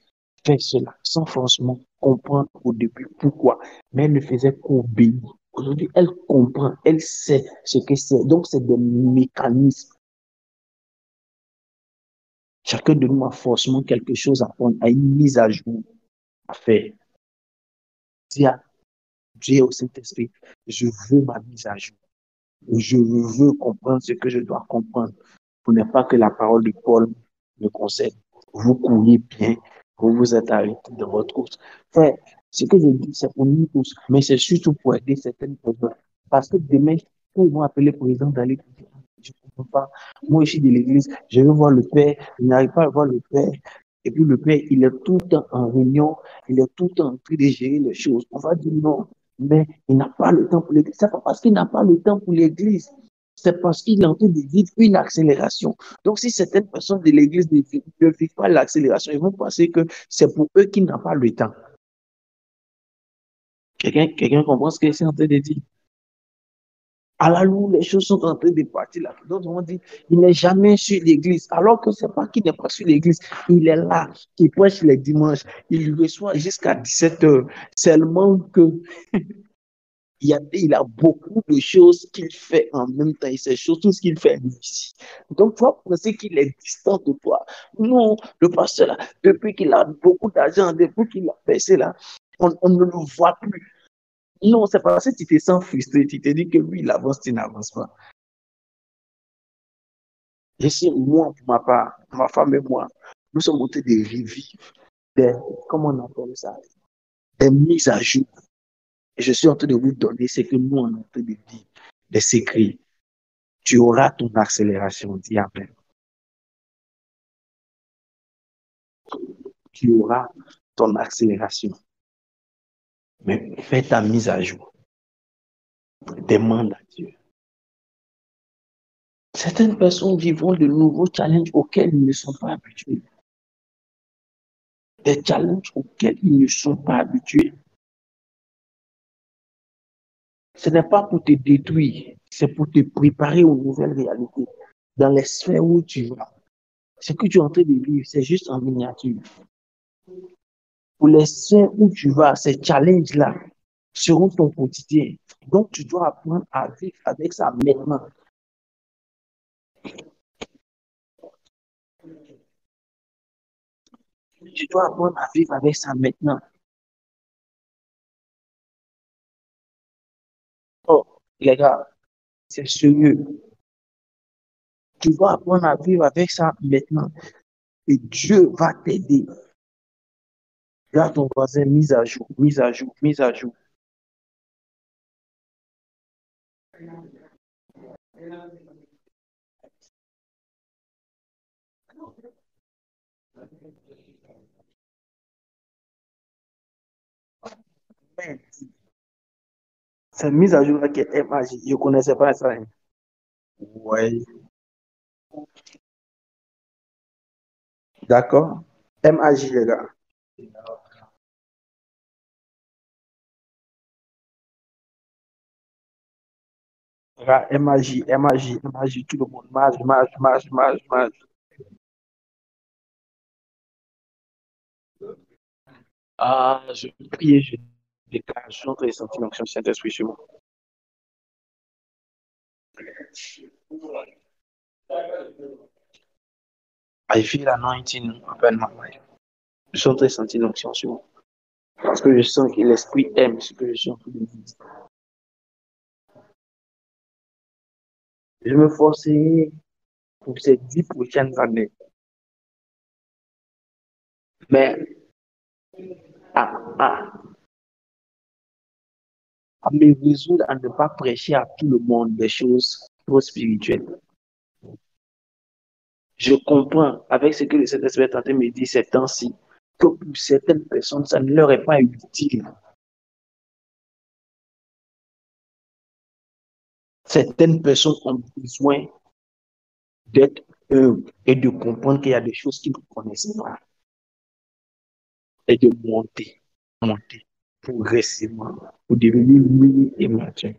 fais cela, sans forcément comprendre au début pourquoi. Mais elle ne faisait qu'obéir. Aujourd'hui, elle comprend, elle sait ce que c'est. Donc, c'est des mécanismes. Chacun de nous a forcément quelque chose à prendre, à une mise à jour à faire. Dis à Dieu au Saint-Esprit, je veux ma mise à jour. Je veux comprendre ce que je dois comprendre. Pour ne pas que la parole de Paul me concerne. Vous courez bien, vous vous êtes arrêté dans votre course. Frère, ce que je dis, c'est pour nous tous, mais c'est surtout pour aider certaines personnes. Parce que demain, quand ils vont appeler le président d'aller, je ne comprends pas. Moi, je suis de l'église, je veux voir le Père, je n'arrive pas à voir le Père. Et puis le Père, il est tout le temps en réunion, il est tout le temps en train de gérer les choses. On va dire non, mais il n'a pas le temps pour l'église. C'est pas parce qu'il n'a pas le temps pour l'église, c'est parce qu'il est en train de vivre une accélération. Donc, si certaines personnes de l'église ne vivent pas l'accélération, ils vont penser que c'est pour eux qui n'ont pas le temps. Quelqu'un comprend ce que c'est en train de dire? À la loupe, les choses sont en train de partir là. D'autres vont dire, il n'est jamais sur l'église. Alors que c'est pas qu'il n'est pas sur l'église. Il est là, il prêche les dimanches. Il reçoit jusqu'à 17 heures. Seulement que il a beaucoup de choses qu'il fait en même temps. Et c'est surtout ce qu'il fait ici. Donc, tu vas penser qu'il est distant de toi. Non, le pasteur, là, depuis qu'il a beaucoup d'argent, depuis qu'il a baissé là, on ne le voit plus. Non, c'est parce que tu te sens frustré. Tu te dis que lui, il avance, tu n'avances pas. Je sais, moi, pour ma part, ma femme et moi, nous sommes en train de revivre des, comment on appelle ça, des mises à jour. Et je suis en train de vous donner ce que nous, on est en train de dire, des secrets. Tu auras ton accélération, dis Amen. Tu auras ton accélération. Mais fais ta mise à jour. Demande à Dieu. Certaines personnes vivront de nouveaux challenges auxquels ils ne sont pas habitués. Des challenges auxquels ils ne sont pas habitués. Ce n'est pas pour te détruire, c'est pour te préparer aux nouvelles réalités. Dans les sphères où tu vas, ce que tu es en train de vivre, c'est juste en miniature. Pour les sphères où tu vas, ces challenges-là seront ton quotidien. Donc, tu dois apprendre à vivre avec ça maintenant. Tu dois apprendre à vivre avec ça maintenant. Oh, les gars, c'est sérieux. Tu dois apprendre à vivre avec ça maintenant. Et Dieu va t'aider. Là, ton voisin, mise à jour, mise à jour, mise à jour. Cette mise à jour-là qui est magique, je ne connaissais pas ça. Hein. Ouais, d'accord. MAJ, les gars. MAJ, MAJ, MAJ, tout le monde. Mage, mage, mage, mage, mage. Ah, je prie, je déclare, je suis en train de sentir l'onction du Saint-Esprit sur moi. I feel anointing upon my life. Je suis en train de sentir l'onction sur moi. Parce que je sens que l'Esprit aime ce que je suis en train de dire. Je me forcerai pour ces 10 prochaines années. Mais à, à, à me résoudre à ne pas prêcher à tout le monde des choses trop spirituelles. Je comprends avec ce que le Saint-Esprit est en train de me dire ces temps-ci que pour certaines personnes, ça ne leur est pas utile. Certaines personnes ont besoin d'être humbles et de comprendre qu'il y a des choses qu'ils ne connaissent pas et de monter, monter progressivement pour devenir mûr et mature.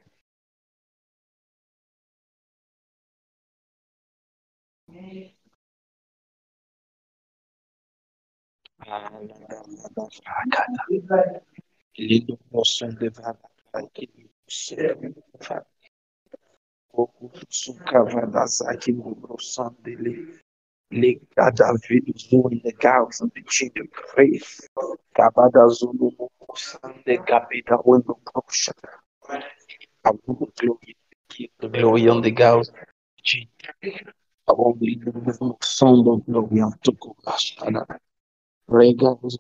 Les notions de valeur qui nous servent. Sukavadazaki Mubrosandele, Legadavid Zone, the cows and the chain of grace. Kabada Zulu Sande Capita Window Proshata. I will glory, give the glory on the cows. I want the sound of glory on Tukashana. Regals,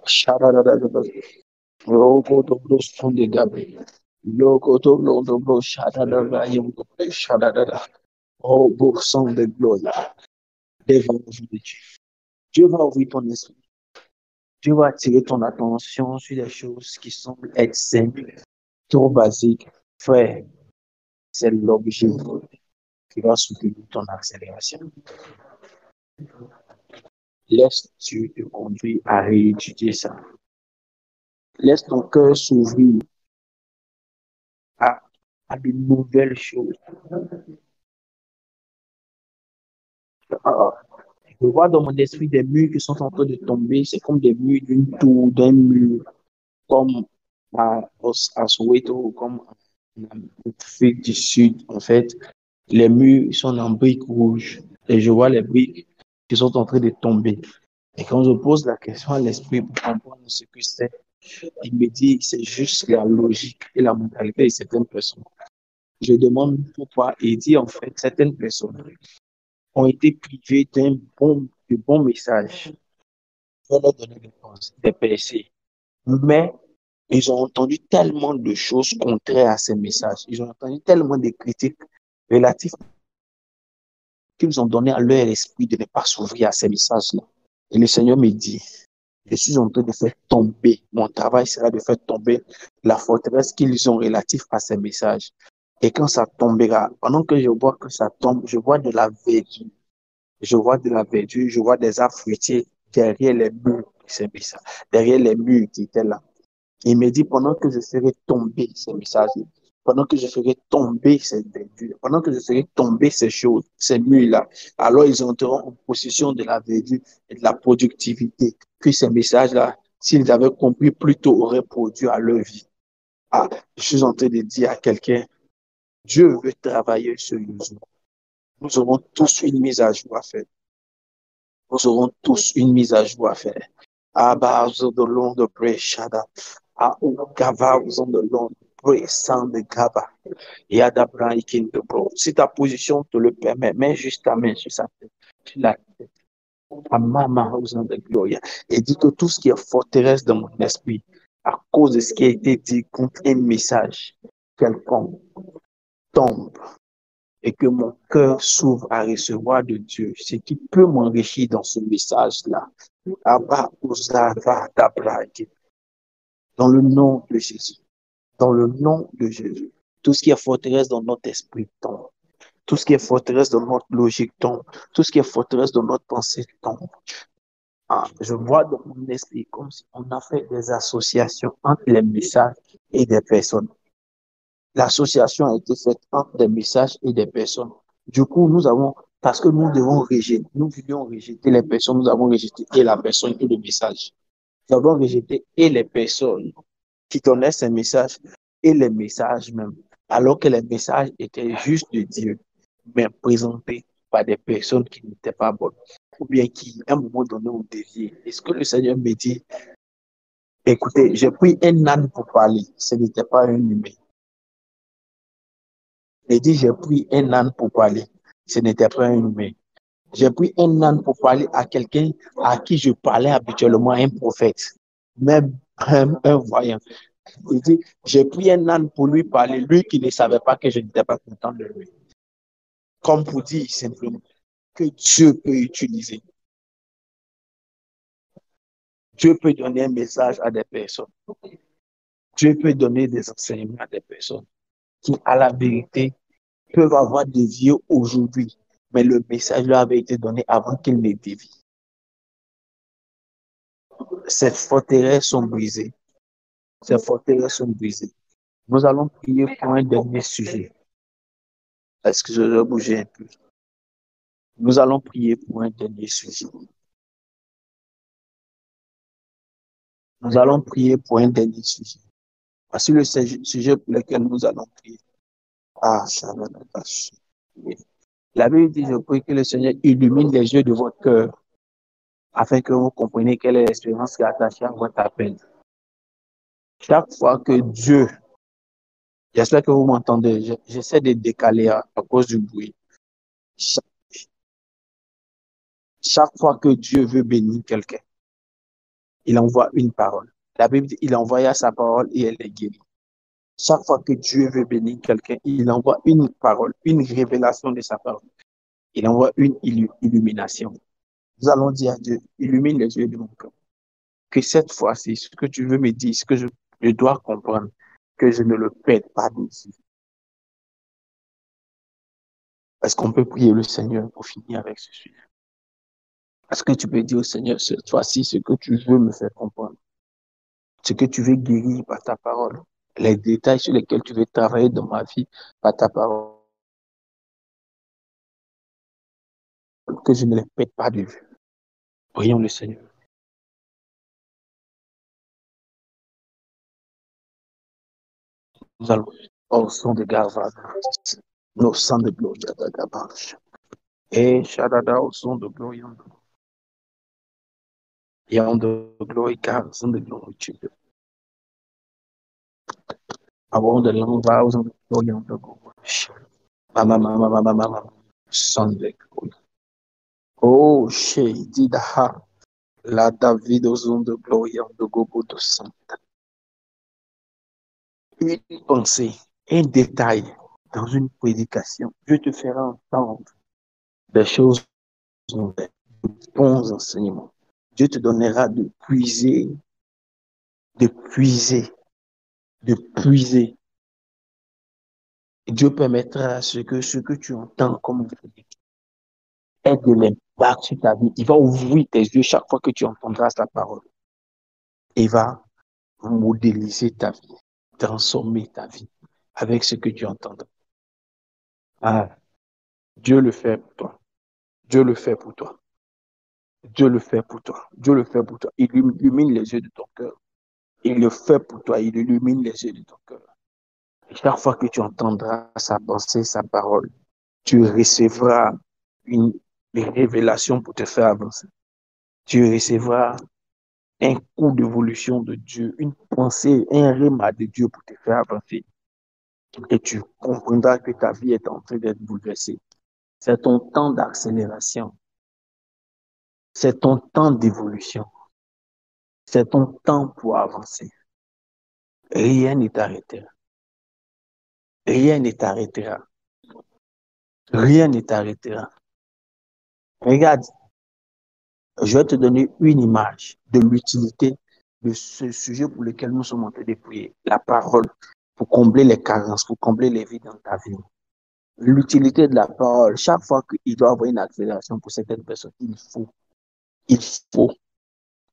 Shada, Logo dobro sonde gabe. Logo dobro shada da da yum dobro shada da da. Oh, beau sang de gloire. Devant vous de Dieu. Dieu va ouvrir ton esprit. Dieu va attirer ton attention sur des choses qui semblent être simples, trop basiques. Frère, c'est l'objet qui va soutenir ton accélération. Laisse Dieu te conduire à réétudier ça. Laisse ton cœur s'ouvrir à, à de nouvelles choses. Ah, je vois dans mon esprit des murs qui sont en train de tomber. C'est comme des murs d'une tour, d'un mur, comme à Soweto, comme en Afrique du Sud. En fait, les murs sont en briques rouges. Et je vois les briques qui sont en train de tomber. Et quand je pose la question à l'esprit pour comprendre ce que c'est, il me dit que c'est juste la logique et la mentalité de certaines personnes. Je demande pourquoi et il dit en fait, certaines personnes ont été privées de bons messages. On leur donner des percées. Mais ils ont entendu tellement de choses contraires à ces messages. Ils ont entendu tellement de critiques relatives qu'ils ont donné à leur esprit de ne pas s'ouvrir à ces messages-là. Et le Seigneur me dit, je suis en train de faire tomber, mon travail sera de faire tomber la forteresse qu'ils ont relative à ces messages. Et quand ça tombera, pendant que je vois que ça tombe, je vois de la verdure. Je vois de la verdure, je vois des arbres fruitiers derrière les murs de ces messages, derrière les murs qui étaient là. Il me dit, pendant que je ferai tomber ces messages, pendant que je ferai tomber ces verdures, pendant que je ferai tomber ces choses, ces murs-là, alors ils entreront en possession de la verdure et de la productivité que ces messages-là, s'ils avaient compris plus tôt, auraient produit à leur vie. Ah, je suis en train de dire à quelqu'un, Dieu veut travailler sérieusement. Nous aurons tous une mise à jour à faire. Nous aurons tous une mise à jour à faire. Abazo de long de preshada. A Gava de long pressant de Gava. Yadabra ikin de bro. Si ta position te le permet, mets juste ta main sur sa tête. Sur la tête. Amama de gloria. Et dis que tout ce qui est forteresse de mon esprit, à cause de ce qui a été dit contre un message quelconque, tombe et que mon cœur s'ouvre à recevoir de Dieu ce qui peut m'enrichir dans ce message-là. Dans le nom de Jésus. Dans le nom de Jésus. Tout ce qui est forteresse dans notre esprit tombe. Tout ce qui est forteresse dans notre logique tombe. Tout ce qui est forteresse dans notre pensée tombe. Ah, je vois dans mon esprit comme si on a fait des associations entre les messages et des personnes. L'association a été faite entre des messages et des personnes. Du coup, parce que nous devons rejeter, nous voulions rejeter les personnes, nous avons rejeté et la personne et le message. Nous avons rejeté et les personnes qui donnaient ces messages et les messages même, alors que les messages étaient juste de Dieu, mais présentés par des personnes qui n'étaient pas bonnes, ou bien qui, à un moment donné, ont dévié. Est-ce que le Seigneur me dit, écoutez, j'ai pris un âne pour parler, ce n'était pas un humain. Il dit, j'ai pris un âne pour parler. Ce n'était pas un humain. J'ai pris un âne pour parler à quelqu'un à qui je parlais habituellement, un prophète, même un voyant. Il dit, j'ai pris un âne pour lui parler, lui qui ne savait pas que je n'étais pas content de lui. Comme pour dire simplement que Dieu peut utiliser. Dieu peut donner un message à des personnes. Dieu peut donner des enseignements à des personnes qui, à la vérité, peuvent avoir dévié aujourd'hui, mais le message leur avait été donné avant qu'ils ne dévient. Ces forteresses sont brisées. Ces forteresses sont brisées. Nous allons prier pour un dernier sujet. Est-ce que je dois bouger un peu? Nous allons prier pour un dernier sujet. Nous allons prier pour un dernier sujet. Voici le sujet pour lequel nous allons prier. Ah, ça va pas. La Bible dit, je prie que le Seigneur illumine les yeux de votre cœur afin que vous compreniez quelle est l'espérance qui est attachée à votre appel. Chaque fois que Dieu, j'espère que vous m'entendez, j'essaie de décaler à cause du bruit. Chaque fois que Dieu veut bénir quelqu'un, il envoie une parole. La Bible dit, il envoya sa parole et elle est guérie. Chaque fois que Dieu veut bénir quelqu'un, il envoie une parole, une révélation de sa parole. Il envoie une illumination. Nous allons dire à Dieu, illumine les yeux de mon cœur. Que cette fois-ci, ce que tu veux me dire, ce que je dois comprendre, que je ne le perde pas dessus. Est-ce qu'on peut prier le Seigneur pour finir avec ce sujet? Est-ce que tu peux dire au Seigneur cette fois-ci ce que tu veux me faire comprendre? Ce que tu veux guérir par ta parole? Les détails sur lesquels tu veux travailler dans ma vie par ta parole? Que je ne les perde pas de vue. Prions le Seigneur. Nous allons au son de Gava, nos sons de gloire, et Shadada au son de gloire, et en de gloire, car son de gloire, avant de l'envoi aux son de gloire, de gloire. Mama, son de gloire. Oh, Shedidaha, la David au son de gloire, de gogo de sang. Une pensée, un détail dans une prédication, Dieu te fera entendre des choses nouvelles, de bons enseignements. Dieu te donnera de puiser, de puiser, de puiser. Dieu permettra à ce que tu entends comme ait de l'impact sur ta vie. Il va ouvrir tes yeux chaque fois que tu entendras sa parole. Il va modéliser ta vie, transformer ta vie avec ce que tu entendras. Ah, Dieu le fait pour toi. Dieu le fait pour toi. Dieu le fait pour toi. Dieu le fait pour toi. Il illumine les yeux de ton cœur. Il le fait pour toi. Il illumine les yeux de ton cœur. Et chaque fois que tu entendras sa pensée, sa parole, tu recevras une révélation pour te faire avancer. Tu recevras un coup d'évolution de Dieu, une pensée, un rhéma de Dieu pour te faire avancer. Et tu comprendras que ta vie est en train d'être bouleversée. C'est ton temps d'accélération. C'est ton temps d'évolution. C'est ton temps pour avancer. Rien ne t'arrêtera. Rien ne t'arrêtera. Rien ne t'arrêtera. Regarde, je vais te donner une image de l'utilité de ce sujet pour lequel nous sommes en train de prier. La parole pour combler les carences, pour combler les vides dans ta vie. L'utilité de la parole, chaque fois qu'il doit y avoir une accélération pour certaines personnes, il faut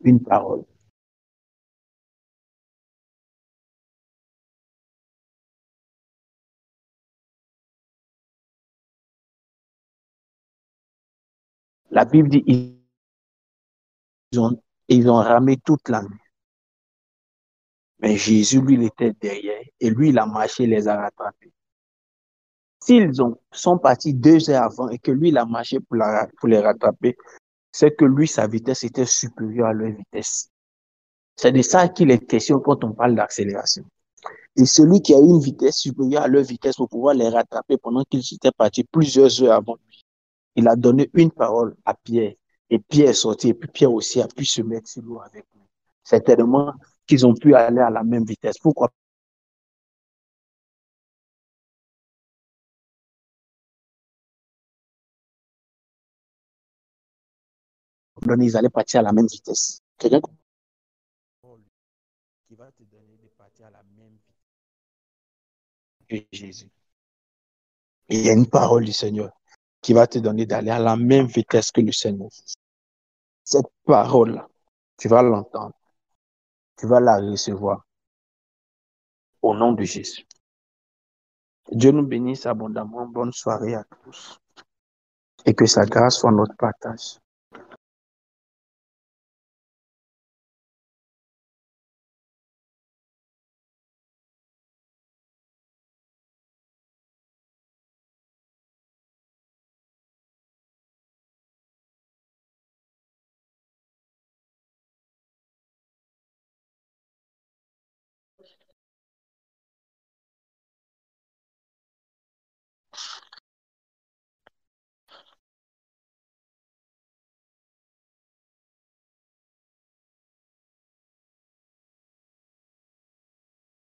une parole. La Bible dit ils ont ramé toute la nuit. Mais Jésus, lui, il était derrière et lui, il a marché, il les a rattrapés. Sont partis 2 heures avant et que lui, il a marché pour les rattraper, c'est que lui, sa vitesse était supérieure à leur vitesse. C'est de ça qu'il est question quand on parle d'accélération. Et celui qui a une vitesse supérieure à leur vitesse pour pouvoir les rattraper pendant qu'ils étaient partis plusieurs heures avant lui, il a donné une parole à Pierre. Et Pierre est sorti, et puis Pierre aussi a pu se mettre sur l'eau avec lui. C'est tellement qu'ils ont pu aller à la même vitesse. Pourquoi? Ils allaient partir à la même vitesse. Quelqu'un qui va te donner de partir à la même vitesse que Jésus. Et il y a une parole du Seigneur qui va te donner d'aller à la même vitesse que le Seigneur. Cette parole-là, tu vas l'entendre, tu vas la recevoir au nom de Jésus. Dieu nous bénisse abondamment. Bonne soirée à tous et que sa grâce soit notre partage.